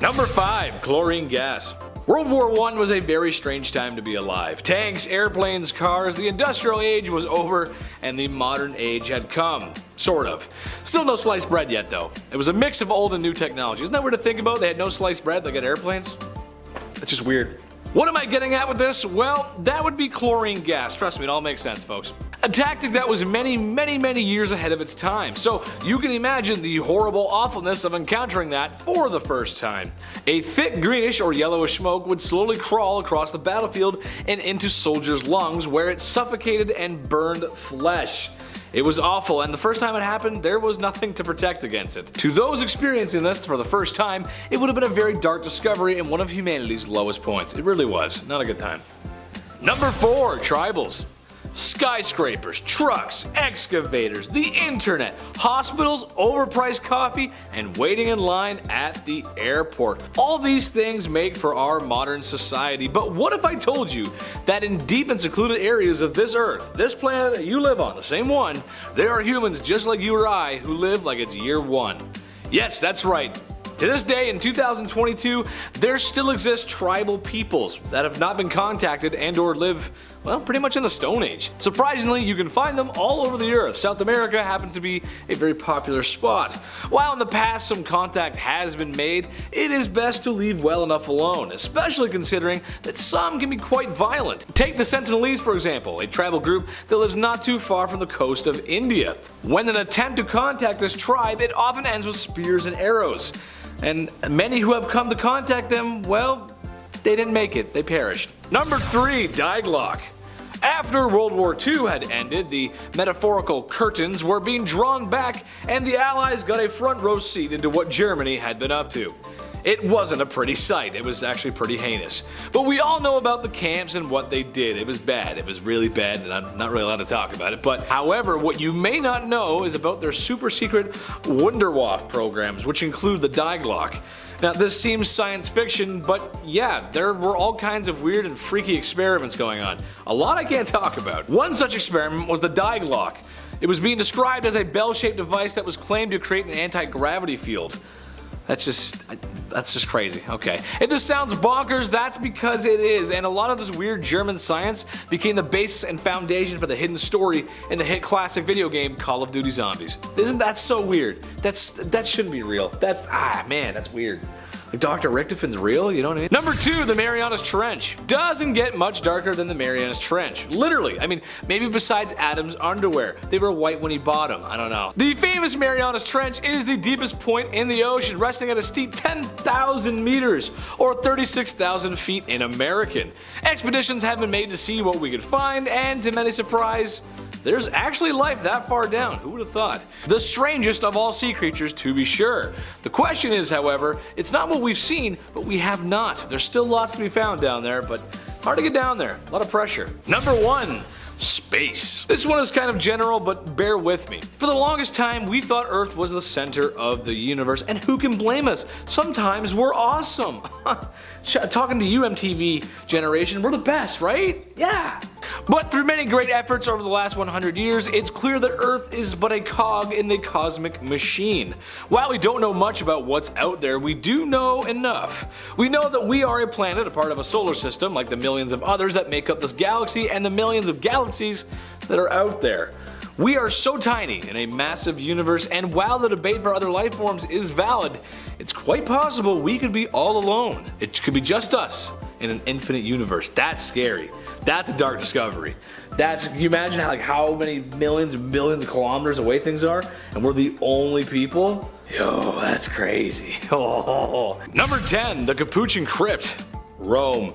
Number 5, chlorine gas. World War I was a very strange time to be alive. Tanks, airplanes, cars, the industrial age was over and the modern age had come. Sort of. Still no sliced bread yet though. It was a mix of old and new technology. Isn't that weird to think about? They had no sliced bread, they got airplanes? That's just weird. What am I getting at with this? Well, that would be chlorine gas. Trust me, it all makes sense, folks. A tactic that was many years ahead of its time. So you can imagine the horrible awfulness of encountering that for the first time. A thick greenish or yellowish smoke would slowly crawl across the battlefield and into soldiers' lungs where it suffocated and burned flesh. It was awful, and the first time it happened, there was nothing to protect against it. To those experiencing this for the first time, it would have been a very dark discovery and one of humanity's lowest points. It really was. Not a good time. Number 4, tribals. Skyscrapers, trucks, excavators, the internet, hospitals, overpriced coffee, and waiting in line at the airport. All these things make for our modern society, but what if I told you that in deep and secluded areas of this earth, this planet that you live on, the same one, there are humans just like you or I who live like it's year one. Yes, that's right. To this day, in 2022, there still exist tribal peoples that have not been contacted and or live, well, pretty much in the Stone Age. Surprisingly, you can find them all over the earth. South America happens to be a very popular spot. While in the past some contact has been made, it is best to leave well enough alone, especially considering that some can be quite violent. Take the Sentinelese, for example, a tribal group that lives not too far from the coast of India. When an attempt to contact this tribe, it often ends with spears and arrows. And many who have come to contact them, well, they didn't make it, they perished. Number 3, Diaglock. After World War II had ended, the metaphorical curtains were being drawn back and the Allies got a front row seat into what Germany had been up to. It wasn't a pretty sight, it was actually pretty heinous. But we all know about the camps and what they did. It was bad, it was really bad, and I'm not really allowed to talk about it. But however, what you may not know is about their super secret Wunderwaffe programs, which include the Diaglock. Now this seems science fiction, but yeah, there were all kinds of weird and freaky experiments going on. A lot I can't talk about. One such experiment was the Diaglock. It was being described as a bell-shaped device that was claimed to create an anti-gravity field. That's just crazy. Okay. If this sounds bonkers, that's because it is, and a lot of this weird German science became the basis and foundation for the hidden story in the hit classic video game Call of Duty Zombies. Isn't that so weird? That shouldn't be real. That's weird. Like Dr. Richtofon's real, you know what I mean? Number 2, the Marianas Trench. Doesn't get much darker than the Marianas Trench. Literally, I mean, maybe besides Adam's underwear. They were white when he bought them, I don't know. The famous Marianas Trench is the deepest point in the ocean, resting at a steep 10,000 meters, or 36,000 feet in American. Expeditions have been made to see what we could find, and to many surprise, there's actually life that far down, who would have thought? The strangest of all sea creatures, to be sure. The question is, however, it's not what we've seen, but we have not. There's still lots to be found down there, but hard to get down there, a lot of pressure. Number 1. Space. This one is kind of general, but bear with me. For the longest time, we thought Earth was the center of the universe, and who can blame us? Sometimes we're awesome. Talking to you, MTV generation, we're the best, right? Yeah. But through many great efforts over the last 100 years, it's clear that Earth is but a cog in the cosmic machine. While we don't know much about what's out there, we do know enough. We know that we are a planet, a part of a solar system, like the millions of others that make up this galaxy and the millions of galaxies that are out there. We are so tiny in a massive universe, and while the debate for other life forms is valid, it's quite possible we could be all alone. It could be just us in an infinite universe. That's scary. That's a dark discovery. Can you imagine how many millions and billions of kilometers away things are, and we're the only people? Yo, that's crazy. Oh. Number 10, the Capuchin Crypt. Rome,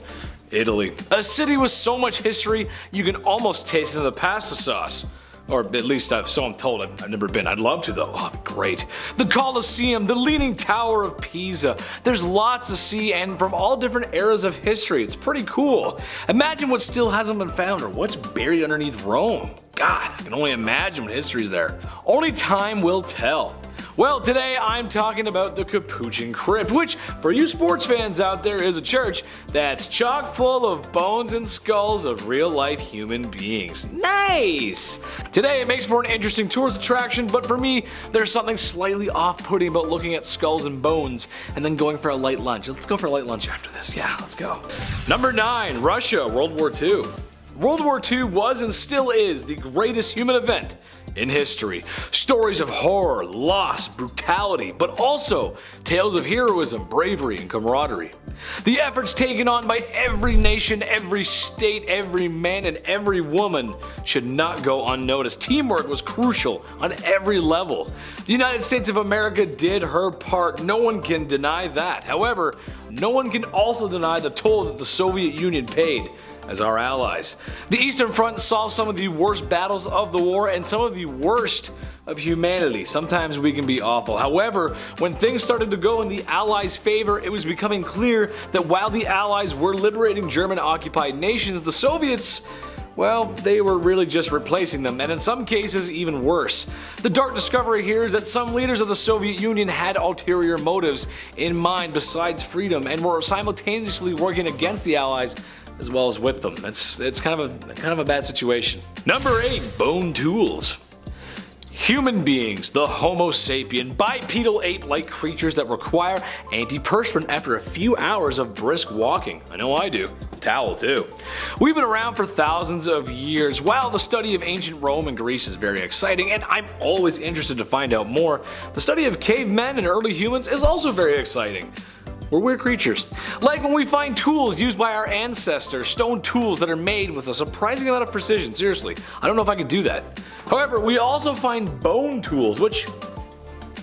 Italy. A city with so much history, you can almost taste it in the pasta sauce. Or at least so I'm told. I've never been. I'd love to though. Oh, it'd be great. The Colosseum, the Leaning Tower of Pisa. There's lots to see, and from all different eras of history. It's pretty cool. Imagine what still hasn't been found, or what's buried underneath Rome. God, I can only imagine what history's there. Only time will tell. Well, today I'm talking about the Capuchin Crypt, which, for you sports fans out there, is a church that's chock full of bones and skulls of real-life human beings. Nice! Today it makes for an interesting tourist attraction, but for me, there's something slightly off-putting about looking at skulls and bones and then going for a light lunch. Let's go for a light lunch after this. Yeah, let's go. Number 9, Russia, World War II. World War II was and still is the greatest human event in history. Stories of horror, loss, brutality, but also tales of heroism, bravery, and camaraderie. The efforts taken on by every nation, every state, every man, and every woman should not go unnoticed. Teamwork was crucial on every level. The United States of America did her part. No one can deny that. However, no one can also deny the toll that the Soviet Union paid as our allies. The Eastern Front saw some of the worst battles of the war and some of the worst of humanity. Sometimes we can be awful. However, when things started to go in the Allies' favor, it was becoming clear that while the Allies were liberating German-occupied nations, the Soviets well, they were really just replacing them, and in some cases even worse. The dark discovery here is that some leaders of the Soviet Union had ulterior motives in mind besides freedom and were simultaneously working against the Allies as well as with them. It's kind of a bad situation. Number 8, bone tools. Human beings, the Homo sapien, bipedal ape-like creatures that require antiperspirant after a few hours of brisk walking. I know I do. Towel too. We've been around for thousands of years. While the study of ancient Rome and Greece is very exciting, and I'm always interested to find out more, the study of cavemen and early humans is also very exciting. We're weird creatures. Like when we find tools used by our ancestors, stone tools that are made with a surprising amount of precision. Seriously, I don't know if I could do that. However, we also find bone tools, which,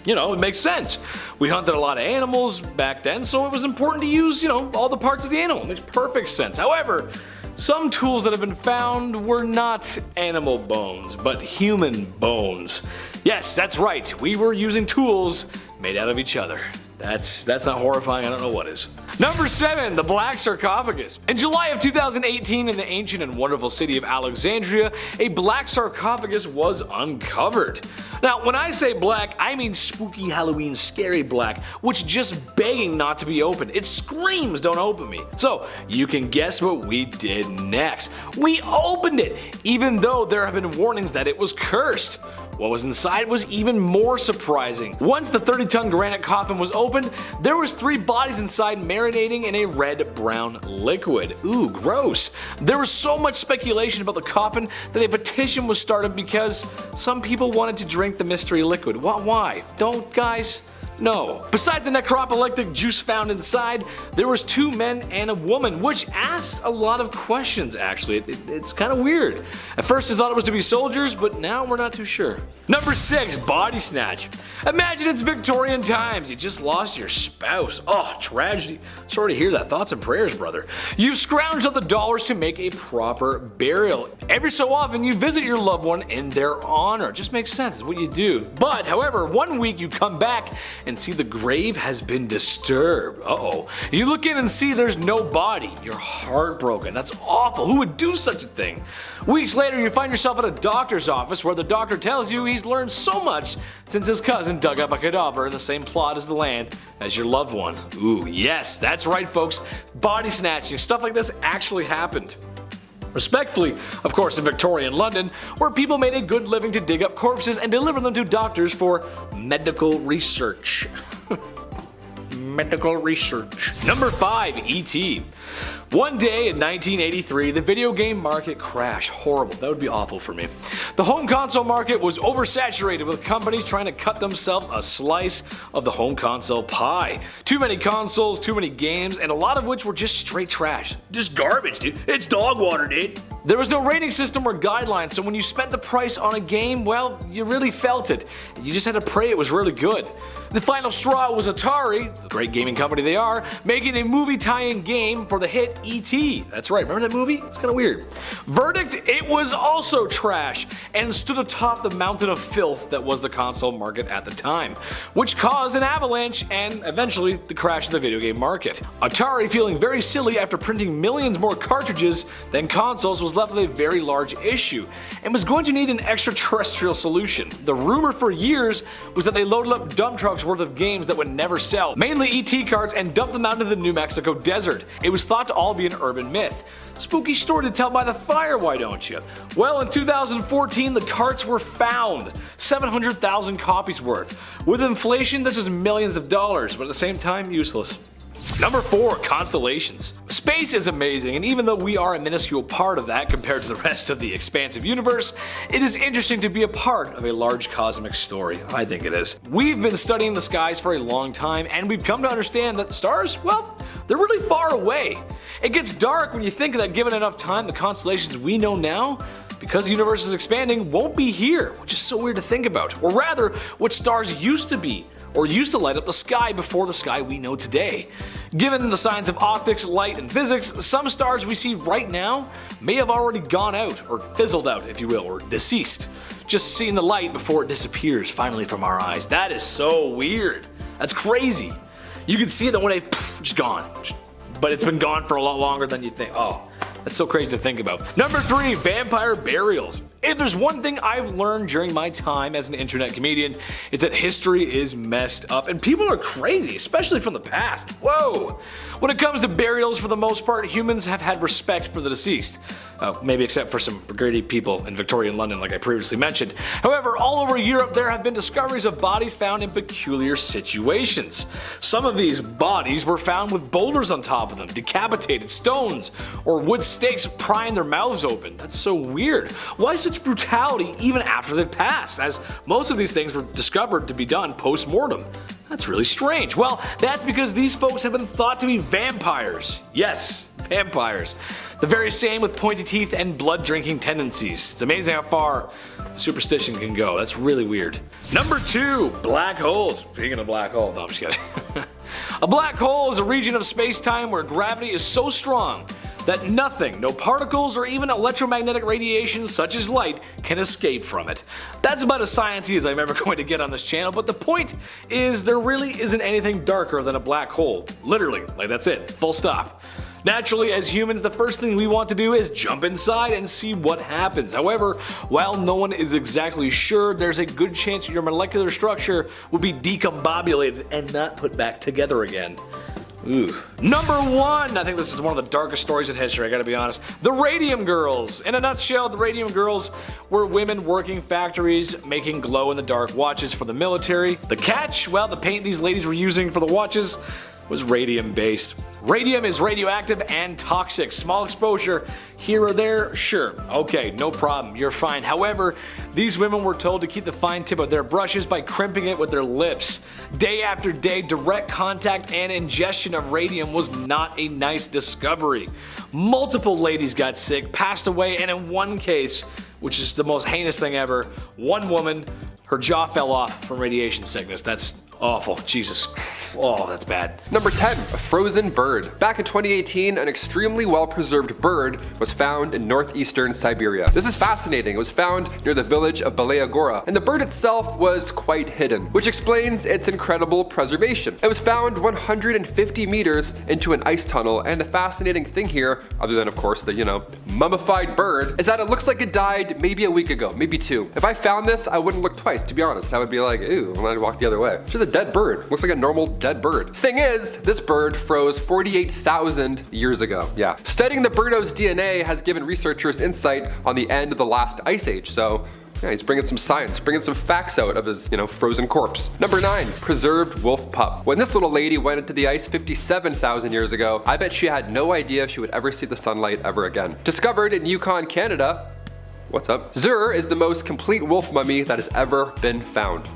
you know, it makes sense. We hunted a lot of animals back then, so it was important to use, you know, all the parts of the animal. It makes perfect sense. However, some tools that have been found were not animal bones, but human bones. Yes, that's right. We were using tools made out of each other. That's not horrifying, I don't know what is. Number 7, the Black Sarcophagus. In July of 2018 in the ancient and wonderful city of Alexandria, a black sarcophagus was uncovered. Now, when I say black, I mean spooky Halloween scary black, which just begging not to be opened. It screams, don't open me. So, you can guess what we did next. We opened it, even though there have been warnings that it was cursed. What was inside was even more surprising. Once the 30-ton granite coffin was opened, there was 3 bodies inside marinating in a red-brown liquid. Ooh, gross. There was so much speculation about the coffin that a petition was started because some people wanted to drink the mystery liquid. Why? Don't, guys? No. Besides the necropolytic juice found inside, there was 2 men and a woman, which asked a lot of questions actually. It's kind of weird. At first I thought it was to be soldiers, but now we're not too sure. Number 6, body snatch. Imagine it's Victorian times, you just lost your spouse. Oh, tragedy. Sorry to hear that. Thoughts and prayers, brother. You've scrounged up the dollars to make a proper burial. Every so often you visit your loved one in their honor. It just makes sense, it's what you do. But, however, one week you come back and see the grave has been disturbed. Uh-oh. You look in and see there's no body. You're heartbroken. That's awful. Who would do such a thing? Weeks later, you find yourself at a doctor's office where the doctor tells you he's learned so much since his cousin dug up a cadaver in the same plot as the land as your loved one. Ooh, yes, that's right, folks. Body snatching. Stuff like this actually happened. Respectfully, of course, in Victorian London, where people made a good living to dig up corpses and deliver them to doctors for medical research. Medical research. Number 5, E.T. One day in 1983, the video game market crashed. Horrible. That would be awful for me. The home console market was oversaturated with companies trying to cut themselves a slice of the home console pie. Too many consoles, too many games, and a lot of which were just straight trash. Just garbage, dude. It's dog water, dude. There was no rating system or guidelines, so when you spent the price on a game, well, you really felt it. You just had to pray it was really good. The final straw was Atari, the great gaming company they are, making a movie tie-in game for the hit E.T. That's right, remember that movie? It's kind of weird. Verdict, it was also trash, and stood atop the mountain of filth that was the console market at the time, which caused an avalanche and eventually the crash of the video game market. Atari, feeling very silly after printing millions more cartridges than consoles, was left with a very large issue, and was going to need an extraterrestrial solution. The rumor for years was that they loaded up dump trucks worth of games that would never sell, mainly ET carts, and dumped them out into the New Mexico desert. It was thought to all be an urban myth. Spooky story to tell by the fire, why don't you? Well, in 2014, the carts were found. 700,000 copies worth. With inflation, this is millions of dollars, but at the same time, useless. Number 4, constellations. Space is amazing, and even though we are a minuscule part of that compared to the rest of the expansive universe, it is interesting to be a part of a large cosmic story. I think it is. We've been studying the skies for a long time, and we've come to understand that stars, well, they're really far away. It gets dark when you think that given enough time, the constellations we know now, because the universe is expanding, won't be here, which is so weird to think about. Or rather, what stars used to be, or used to light up the sky before the sky we know today. Given the science of optics, light, and physics, some stars we see right now may have already gone out, or fizzled out if you will, or deceased. Just seeing the light before it disappears finally from our eyes. That is so weird. That's crazy. You can see it then one day, just gone. But it's been gone for a lot longer than you'd think. Oh, That's so crazy to think about. Number 3, vampire burials. If there's one thing I've learned during my time as an internet comedian, it's that history is messed up and people are crazy, especially from the past. Whoa! When it comes to burials, for the most part, humans have had respect for the deceased. Maybe except for some greedy people in Victorian London like I previously mentioned. However, all over Europe there have been discoveries of bodies found in peculiar situations. Some of these bodies were found with boulders on top of them, decapitated stones, or wood stakes prying their mouths open. That's so weird. Why such brutality even after they've passed, as most of these things were discovered to be done post-mortem? That's really strange. Well, that's because these folks have been thought to be vampires. Yes, vampires. The very same with pointy teeth and blood-drinking tendencies. It's amazing how far superstition can go. That's really weird. Number 2, black holes. Speaking of black holes, no, I'm just kidding. A black hole is a region of space-time where gravity is so strong that nothing, no particles or even electromagnetic radiation such as light, can escape from it. That's about as sciencey as I'm ever going to get on this channel, but the point is there really isn't anything darker than a black hole. Literally, like that's it, full stop. Naturally, as humans, the first thing we want to do is jump inside and see what happens. However, while no one is exactly sure, there's a good chance your molecular structure will be decombobulated and not put back together again. Ooh. Number 1, I think this is one of the darkest stories in history, I gotta be honest. The Radium Girls. In a nutshell, the Radium Girls were women working factories making glow-in-the-dark watches for the military. The catch? Well, the paint these ladies were using for the watches was radium based. Radium is radioactive and toxic. Small exposure here or there, sure, okay, no problem, you're fine. However, these women were told to keep the fine tip of their brushes by crimping it with their lips. Day after day, direct contact and ingestion of radium was not a nice discovery. Multiple ladies got sick, passed away, and in one case, which is the most heinous thing ever, one woman, her jaw fell off from radiation sickness. That's awful. Jesus. Oh, that's bad. Number 10, a frozen bird. Back in 2018, an extremely well-preserved bird was found in northeastern Siberia. This is fascinating. It was found near the village of Balaya Gora, and the bird itself was quite hidden, which explains its incredible preservation. It was found 150 meters into an ice tunnel, and the fascinating thing here, other than of course the, mummified bird, is that it looks like it died maybe a week ago, maybe 2. If I found this, I wouldn't look twice, to be honest. I would be like, ew, and I'd walk the other way. It's just a dead bird. Looks like a normal dead bird. Thing is, this bird froze 48,000 years ago. Yeah. Studying the birdo's DNA has given researchers insight on the end of the last ice age, so yeah, he's bringing some science, bringing some facts out of his, frozen corpse. Number 9, preserved wolf pup. When this little lady went into the ice 57,000 years ago, I bet she had no idea she would ever see the sunlight ever again. Discovered in Yukon, Canada, what's up? Zur is the most complete wolf mummy that has ever been found.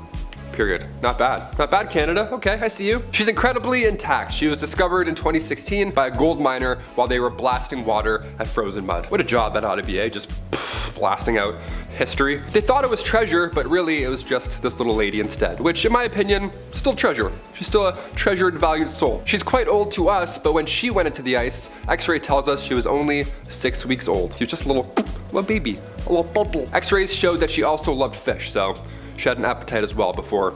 Period. Not bad. Not bad, Canada. Okay, I see you. She's incredibly intact. She was discovered in 2016 by a gold miner while they were blasting water at frozen mud. What a job that ought to be, eh? Just blasting out history. They thought it was treasure, but really it was just this little lady instead, which in my opinion, still treasure. She's still a treasured, valued soul. She's quite old to us, but when she went into the ice, X-ray tells us she was only 6 weeks old. She was just a little baby, a little bubble. X-rays showed that she also loved fish, so she had an appetite as well before,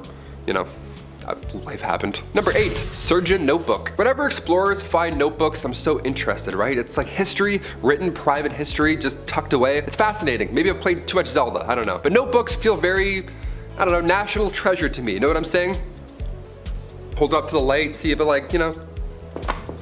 life happened. Number 8, surgeon notebook. Whenever explorers find notebooks, I'm so interested, right? It's like history, written private history, just tucked away. It's fascinating. Maybe I've played too much Zelda, I don't know. But notebooks feel very, national treasure to me. You know what I'm saying? Hold it up to the light, see if it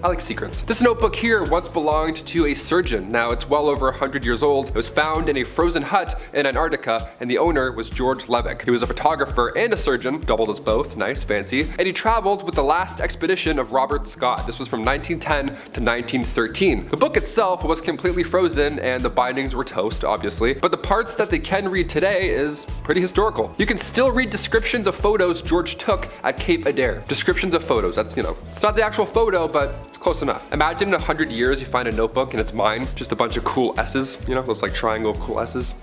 I like secrets. This notebook here once belonged to a surgeon. Now it's well over 100 years old. It was found in a frozen hut in Antarctica, and the owner was George Levick. He was a photographer and a surgeon, doubled as both, nice, fancy, and he traveled with the last expedition of Robert Scott. This was from 1910 to 1913. The book itself was completely frozen and the bindings were toast, obviously, but the parts that they can read today is pretty historical. You can still read descriptions of photos George took at Cape Adair. Descriptions of photos, that's, it's not the actual photo, but it's close enough. Imagine in 100 years you find a notebook and it's mine, just a bunch of cool S's, those like triangle of cool S's.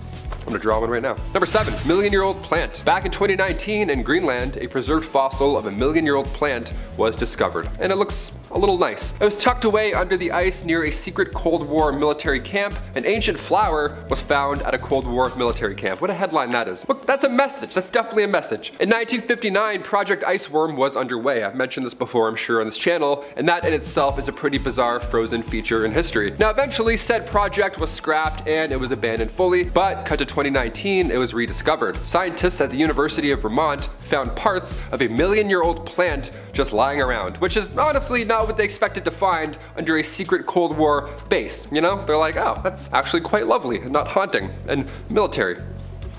I'm gonna draw one right now. Number 7, million-year-old plant. Back in 2019 in Greenland, a preserved fossil of a million-year-old plant was discovered, and it looks a little nice. It was tucked away under the ice near a secret Cold War military camp. An ancient flower was found at a Cold War military camp. What a headline that is. Look, that's a message. That's definitely a message. In 1959, Project Iceworm was underway. I've mentioned this before, I'm sure, on this channel, and that in itself is a pretty bizarre frozen feature in history. Now, eventually, said project was scrapped and it was abandoned fully, but cut to 2019, it was rediscovered. Scientists at the University of Vermont found parts of a million-year-old plant just lying around, which is honestly not what they expected to find under a secret Cold War base. You know, they're like, oh, that's actually quite lovely and not haunting and military.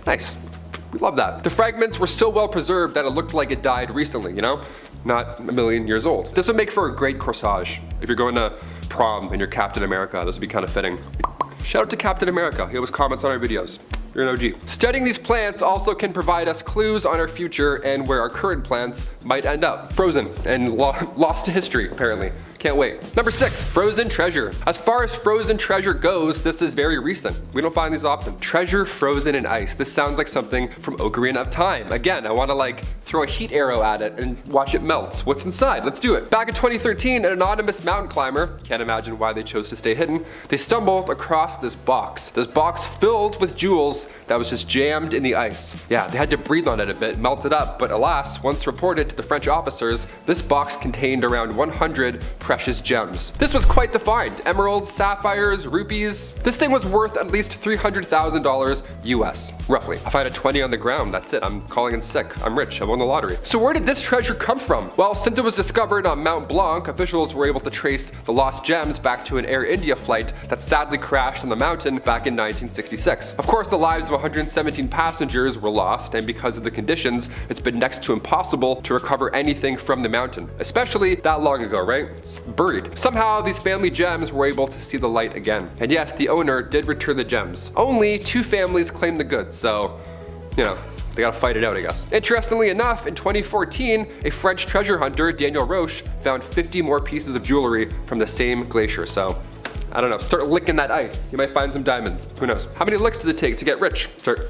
Nice. We love that. The fragments were so well preserved that it looked like it died recently, you know? Not a million years old. This would make for a great corsage. If you're going to prom and you're Captain America, this would be kind of fitting. Shout out to Captain America. He always comments on our videos. You're an OG. Studying these plants also can provide us clues on our future and where our current plants might end up. Frozen and lost to history, apparently. Can't wait. Number 6, frozen treasure. As far as frozen treasure goes, this is very recent. We don't find these often. Treasure frozen in ice. This sounds like something from Ocarina of Time. Again, I want to like throw a heat arrow at it and watch it melt. What's inside? Let's do it. Back in 2013, an anonymous mountain climber, can't imagine why they chose to stay hidden, they stumbled across this box. This box filled with jewels that was just jammed in the ice. Yeah, they had to breathe on it a bit, melt it up, but alas, once reported to the French officers, this box contained around 100 precious gems. This was quite the find. Emeralds, sapphires, rupees. This thing was worth at least $300,000 US, roughly. I find a 20 on the ground, that's it. I'm calling in sick. I'm rich, I won the lottery. So where did this treasure come from? Well, since it was discovered on Mount Blanc, officials were able to trace the lost gems back to an Air India flight that sadly crashed on the mountain back in 1966. Of course, the lives of 117 passengers were lost, and because of the conditions, it's been next to impossible to recover anything from the mountain, especially that long ago, right? It's buried. Somehow, these family gems were able to see the light again. And yes, the owner did return the gems. Only 2 families claimed the goods, so, you know, they gotta fight it out, I guess. Interestingly enough, in 2014, a French treasure hunter, Daniel Roche, found 50 more pieces of jewelry from the same glacier, so I don't know, start licking that ice. You might find some diamonds, who knows. How many licks does it take to get rich? Start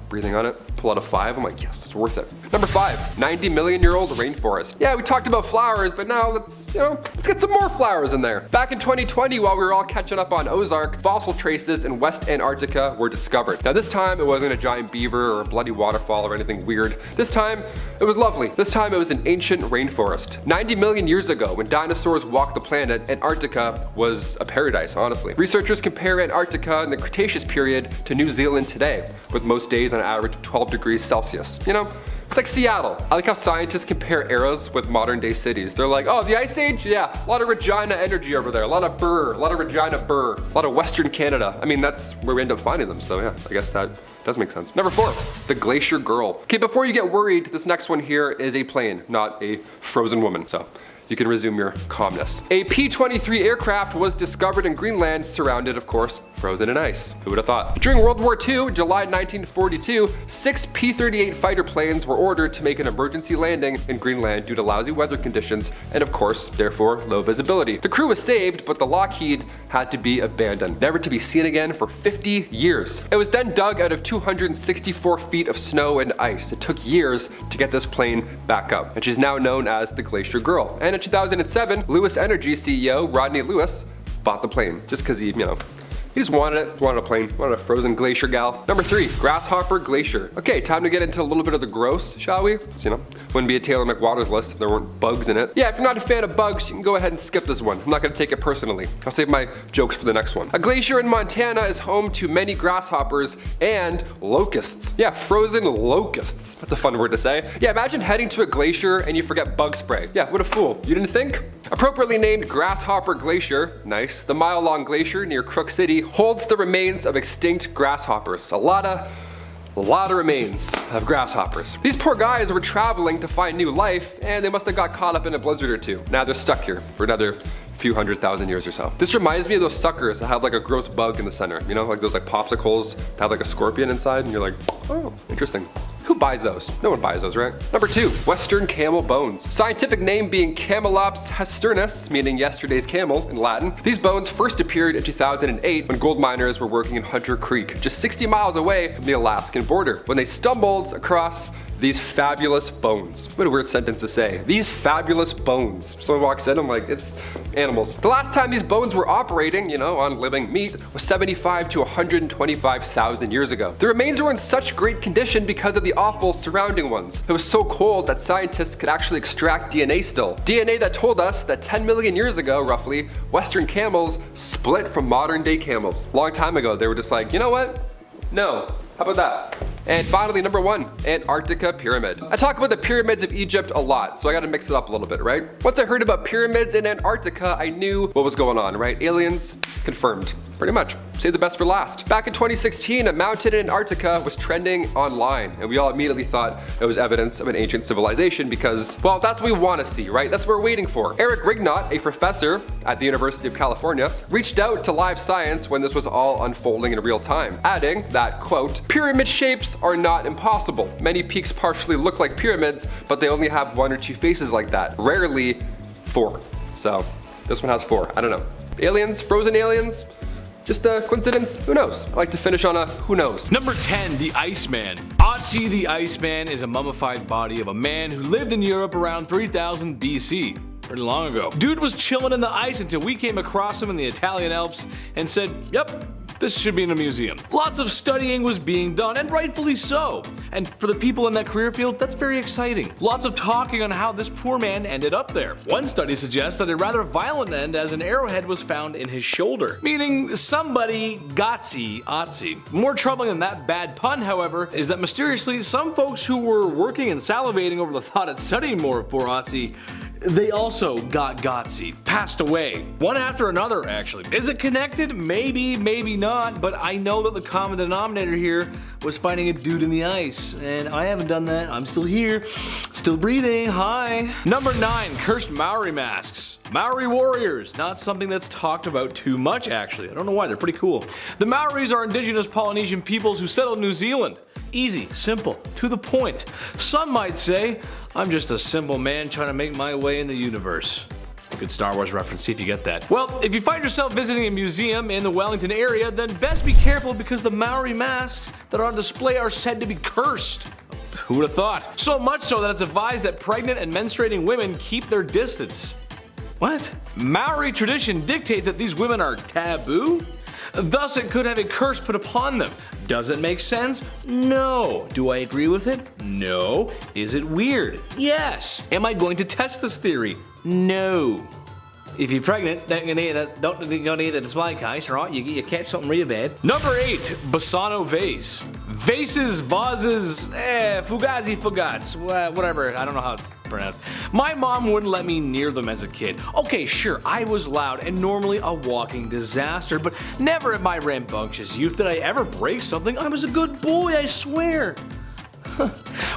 breathing on it, pull out a 5, I'm like, yes, it's worth it. Number 5, 90 million year old rainforest. Yeah, we talked about flowers, but now let's get some more flowers in there. Back in 2020, while we were all catching up on Ozark, fossil traces in West Antarctica were discovered. Now this time, it wasn't a giant beaver or a bloody waterfall or anything weird. This time, it was lovely. This time, it was an ancient rainforest. 90 million years ago, when dinosaurs walked the planet, Antarctica was a paradise, honestly. Researchers compare Antarctica in the Cretaceous period to New Zealand today, with most days on average of 12 degrees Celsius. You know, it's like Seattle. I like how scientists compare eras with modern day cities. They're like, oh, the Ice Age? Yeah, a lot of Regina energy over there. A lot of burr, a lot of Regina burr, a lot of Western Canada. I mean, that's where we end up finding them. So yeah, I guess that does make sense. Number 4, the Glacier Girl. Okay, before you get worried, this next one here is a plane, not a frozen woman. So you can resume your calmness. A P-23 aircraft was discovered in Greenland, surrounded, of course, frozen in ice. Who would have thought? During World War II, July 1942, 6 P-38 fighter planes were ordered to make an emergency landing in Greenland due to lousy weather conditions and, of course, therefore, low visibility. The crew was saved, but the Lockheed had to be abandoned, never to be seen again for 50 years. It was then dug out of 264 feet of snow and ice. It took years to get this plane back up, and she's now known as the Glacier Girl. And in 2007, Lewis Energy CEO Rodney Lewis bought the plane just because he just wanted it, wanted a plane, wanted a frozen glacier gal. Number 3, Grasshopper Glacier. Okay, time to get into a little bit of the gross, shall we? So, wouldn't be a Taylor McWaters list if there weren't bugs in it. Yeah, if you're not a fan of bugs, you can go ahead and skip this one. I'm not gonna take it personally. I'll save my jokes for the next one. A glacier in Montana is home to many grasshoppers and locusts. Yeah, frozen locusts. That's a fun word to say. Yeah, imagine heading to a glacier and you forget bug spray. Yeah, what a fool. You didn't think? Appropriately named Grasshopper Glacier, nice, the mile-long glacier near Crook City holds the remains of extinct grasshoppers. A lot of remains of grasshoppers. These poor guys were traveling to find new life, and they must have got caught up in a blizzard or two. Now they're stuck here for another few 100,000 years or so. This reminds me of those suckers that have like a gross bug in the center, like those like popsicles that have like a scorpion inside, and you're like, oh, interesting. Who buys those? No one buys those, right? Number 2, Western camel bones. Scientific name being Camelops hasturnus, meaning yesterday's camel in Latin. These bones first appeared in 2008 when gold miners were working in Hunter Creek, just 60 miles away from the Alaskan border, when they stumbled across these fabulous bones. What a weird sentence to say. These fabulous bones. Someone walks in, I'm like, it's animals. The last time these bones were operating, on living meat, was 75 to 125,000 years ago. The remains were in such great condition because of the offal surrounding ones. It was so cold that scientists could actually extract DNA still. DNA that told us that 10 million years ago, roughly, Western camels split from modern day camels. Long time ago, they were just like, you know what? No. How about that? And finally, number 1, Antarctica Pyramid. I talk about the pyramids of Egypt a lot, so I gotta mix it up a little bit, right? Once I heard about pyramids in Antarctica, I knew what was going on, right? Aliens, confirmed. Pretty much. Save the best for last. Back in 2016, a mountain in Antarctica was trending online, and we all immediately thought it was evidence of an ancient civilization because, well, that's what we want to see, right? That's what we're waiting for. Eric Rignot, a professor at the University of California, reached out to Live Science when this was all unfolding in real time, adding that, quote, pyramid shapes are not impossible. Many peaks partially look like pyramids, but they only have 1 or 2 faces like that. Rarely 4. So this one has 4. I don't know. Aliens, frozen aliens? Just a coincidence? Who knows? I like to finish on a who knows. Number 10, the Iceman. Otzi the Iceman is a mummified body of a man who lived in Europe around 3000 BC. Pretty long ago. Dude was chilling in the ice until we came across him in the Italian Alps and said, yep, this should be in a museum. Lots of studying was being done, and rightfully so. And for the people in that career field, that's very exciting. Lots of talking on how this poor man ended up there. One study suggests that a rather violent end as an arrowhead was found in his shoulder, meaning somebody gotsy Otzi. More troubling than that bad pun, however, is that mysteriously some folks who were working and salivating over the thought of studying more of poor Otzi, they also got gotsy, passed away. One after another, actually. Is it connected? Maybe, maybe not, but I know that the common denominator here was finding a dude in the ice, and I haven't done that. I'm still here, still breathing, hi. Number 9, cursed Maori masks. Maori warriors, not something that's talked about too much actually. I don't know why, they're pretty cool. The Maoris are indigenous Polynesian peoples who settled New Zealand. Easy, simple, to the point. Some might say, I'm just a simple man trying to make my way in the universe. Good Star Wars reference, see if you get that. Well, if you find yourself visiting a museum in the Wellington area, then best be careful because the Maori masks that are on display are said to be cursed. Who would have thought? So much so that it's advised that pregnant and menstruating women keep their distance. What? Maori tradition dictates that these women are taboo? Thus, it could have a curse put upon them. Does it make sense? No. Do I agree with it? No. Is it weird? Yes. Am I going to test this theory? No. If you're pregnant, don't need the display case, right? You catch something real bad. Number 8, Bassano vase. Vases, vases, fugazi fugats, whatever, I don't know how it's pronounced. My mom wouldn't let me near them as a kid. Okay, sure, I was loud and normally a walking disaster, but never in my rambunctious youth did I ever break something. I was a good boy, I swear.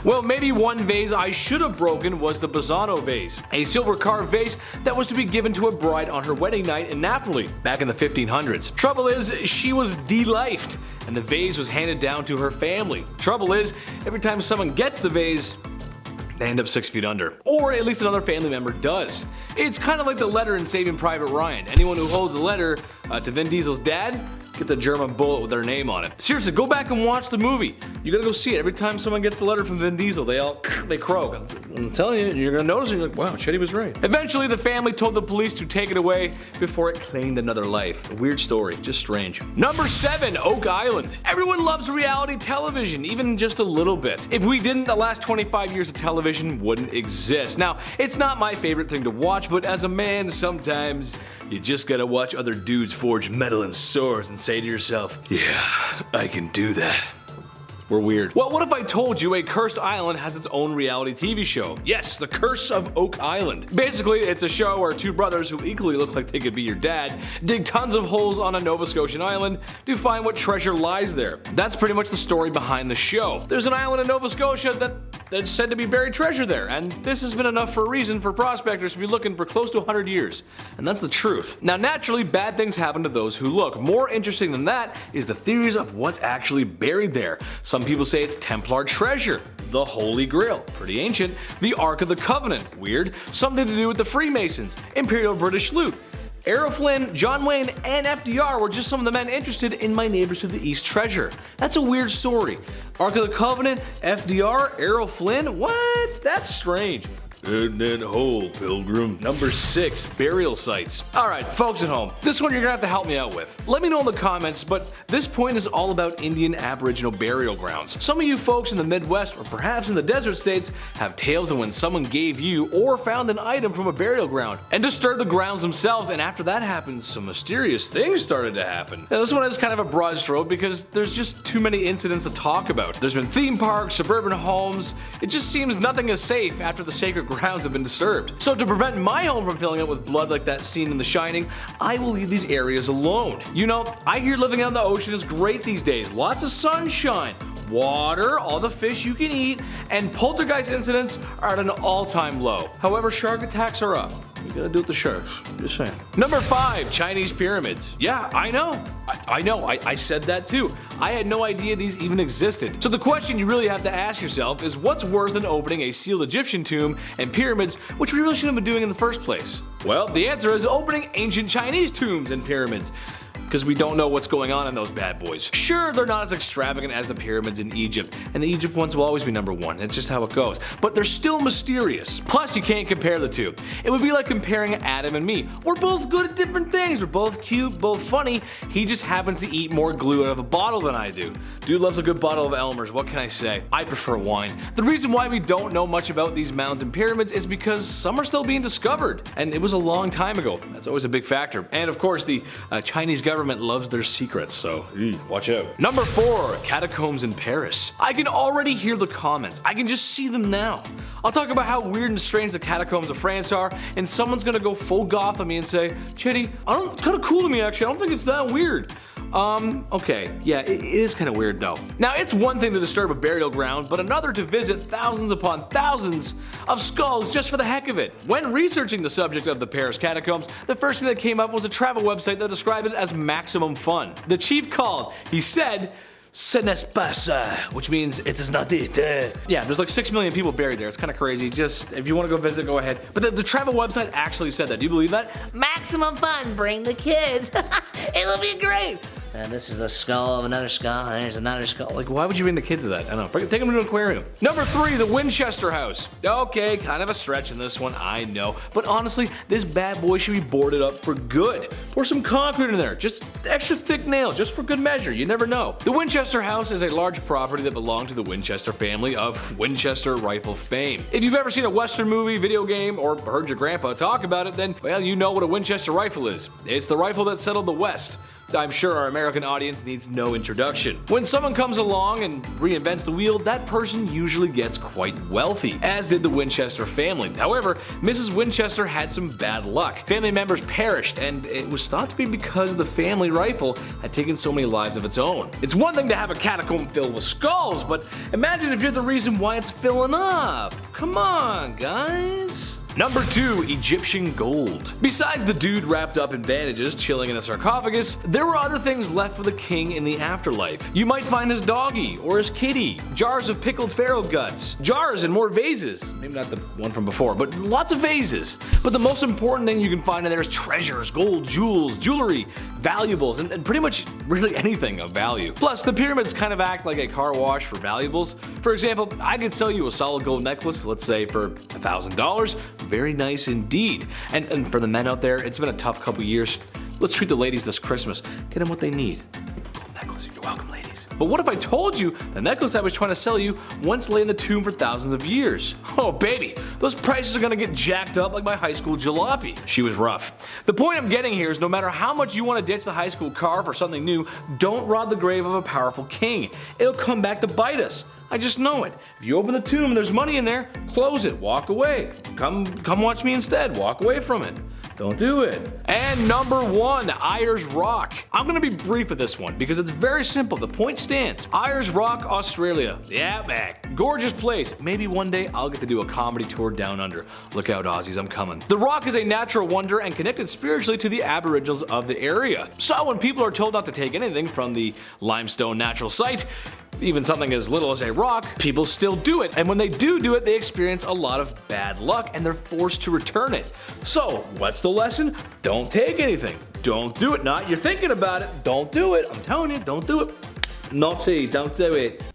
Well, maybe one vase I should have broken was the Bassano vase, a silver carved vase that was to be given to a bride on her wedding night in Napoli back in the 1500s. Trouble is, she was de-lifed, and the vase was handed down to her family. Trouble is, every time someone gets the vase, they end up 6 feet under. Or at least another family member does. It's kind of like the letter in Saving Private Ryan. Anyone who holds the letter to Vin Diesel's dad gets a German bullet with their name on it. Seriously, go back and watch the movie. You gotta go see it. Every time someone gets the letter from Vin Diesel, they croak. I'm telling you, you're gonna notice it. You're like, wow, Chetty was right. Eventually, the family told the police to take it away before it claimed another life. A weird story, just strange. Number 7, Oak Island. Everyone loves reality television, even just a little bit. If we didn't, the last 25 years of television wouldn't exist. Now, it's not my favorite thing to watch, but as a man, sometimes you just gotta watch other dudes forge metal and swords and say to yourself, yeah, I can do that. We're weird. Well, what if I told you a cursed island has its own reality TV show? Yes, The Curse of Oak Island. Basically, it's a show where 2 brothers who equally look like they could be your dad dig tons of holes on a Nova Scotian island to find what treasure lies there. That's pretty much the story behind the show. There's an island in Nova Scotia that that's said to be buried treasure there, and this has been enough for a reason for prospectors to be looking for close to 100 years. And that's the truth. Now naturally, bad things happen to those who look. More interesting than that is the theories of what's actually buried there. Some people say it's Templar treasure, the Holy Grail, pretty ancient, the Ark of the Covenant, weird, something to do with the Freemasons, Imperial British loot. Errol Flynn, John Wayne, and FDR were just some of the men interested in My Neighbors to the East treasure. That's a weird story. Ark of the Covenant, FDR, Errol Flynn? What? That's strange. In that hole, pilgrim. Number 6, burial sites. Alright, folks at home, this one you're gonna have to help me out with. Let me know in the comments, but this point is all about Indian Aboriginal burial grounds. Some of you folks in the Midwest, or perhaps in the desert states, have tales of when someone gave you or found an item from a burial ground and disturbed the grounds themselves, and after that happens, some mysterious things started to happen. Now this one is kind of a broad stroke because there's just too many incidents to talk about. There's been theme parks, suburban homes, it just seems nothing is safe after the sacred grounds have been disturbed. So to prevent my home from filling up with blood like that scene in The Shining, I will leave these areas alone. You know, I hear living on the ocean is great these days. Lots of sunshine, water, all the fish you can eat, and poltergeist incidents are at an all-time low. However, shark attacks are up. We gotta do with the sharks. Just saying. Number 5, Chinese pyramids. Yeah, I know. I said that too. I had no idea these even existed. So the question you really have to ask yourself is what's worse than opening a sealed Egyptian tomb and pyramids, which we really shouldn't have been doing in the first place? Well, the answer is opening ancient Chinese tombs and pyramids, because we don't know what's going on in those bad boys. Sure, they're not as extravagant as the pyramids in Egypt, and the Egypt ones will always be number 1. It's just how it goes. But they're still mysterious. Plus, you can't compare the two. It would be like comparing Adam and me. We're both good at different things. We're both cute, both funny. He just happens to eat more glue out of a bottle than I do. Dude loves a good bottle of Elmer's. What can I say? I prefer wine. The reason why we don't know much about these mounds and pyramids is because some are still being discovered, and it was a long time ago. That's always a big factor. And of course, the Chinese government loves their secrets, so watch out. Number 4, catacombs in Paris. I can already hear the comments. I can just see them now. I'll talk about how weird and strange the catacombs of France are, and someone's gonna go full goth on me and say, Chitty, it's kinda cool to me actually, I don't think it's that weird. Okay, yeah, it is kind of weird though. Now, it's one thing to disturb a burial ground, but another to visit thousands upon thousands of skulls just for the heck of it. When researching the subject of the Paris catacombs, the first thing that came up was a travel website that described it as maximum fun. The chief called, he said, "Ce n'est pas ça," which means it is not it. Yeah, there's like 6 million people buried there. It's kind of crazy. Just, if you want to go visit, go ahead. But the travel website actually said that. Do you believe that? Maximum fun, bring the kids. It'll be great. And this is the skull of another skull, and there's another skull. Like, why would you bring the kids to that? I don't know. Take them to an aquarium. Number 3, the Winchester House. Okay, kind of a stretch in this one, I know. But honestly, this bad boy should be boarded up for good. Pour some concrete in there. Just extra thick nails, just for good measure. You never know. The Winchester House is a large property that belonged to the Winchester family of Winchester rifle fame. If you've ever seen a Western movie, video game, or heard your grandpa talk about it, then, well, you know what a Winchester rifle is. It's the rifle that settled the West. I'm sure our American audience needs no introduction. When someone comes along and reinvents the wheel, that person usually gets quite wealthy, as did the Winchester family. However, Mrs. Winchester had some bad luck. Family members perished, and it was thought to be because the family rifle had taken so many lives of its own. It's one thing to have a catacomb filled with skulls, but imagine if you're the reason why it's filling up. Come on, guys. Number 2, Egyptian gold. Besides the dude wrapped up in bandages chilling in a sarcophagus, there were other things left for the king in the afterlife. You might find his doggy or his kitty, jars of pickled pharaoh guts, jars and more vases. Maybe not the one from before, but lots of vases. But the most important thing you can find in there is treasures, gold, jewels, jewelry, valuables, and pretty much really anything of value. Plus, the pyramids kind of act like a car wash for valuables. For example, I could sell you a solid gold necklace, let's say for $1,000. Very nice indeed. And for the men out there, it's been a tough couple years. Let's treat the ladies this Christmas. Get them what they need. Gold necklace. You're welcome, ladies. But what if I told you the necklace I was trying to sell you once lay in the tomb for thousands of years? Oh baby, those prices are gonna get jacked up like my high school jalopy. She was rough. The point I'm getting here is no matter how much you want to ditch the high school car for something new, don't rob the grave of a powerful king. It'll come back to bite us. I just know it. If you open the tomb and there's money in there, close it, walk away. Come watch me instead, walk away from it. Don't do it. And number 1, Ayers Rock. I'm gonna be brief with this one because it's very simple. The point stands. Ayers Rock, Australia. The Outback. Gorgeous place. Maybe one day I'll get to do a comedy tour down under. Look out, Aussies, I'm coming. The rock is a natural wonder and connected spiritually to the Aboriginals of the area. So when people are told not to take anything from the limestone natural site, even something as little as a rock, people still do it. And when they do it, they experience a lot of bad luck and they're forced to return it. So what's the lesson? Don't take anything. Don't do it. Not you're thinking about it. Don't do it. I'm telling you, don't do it. Naughty, don't do it.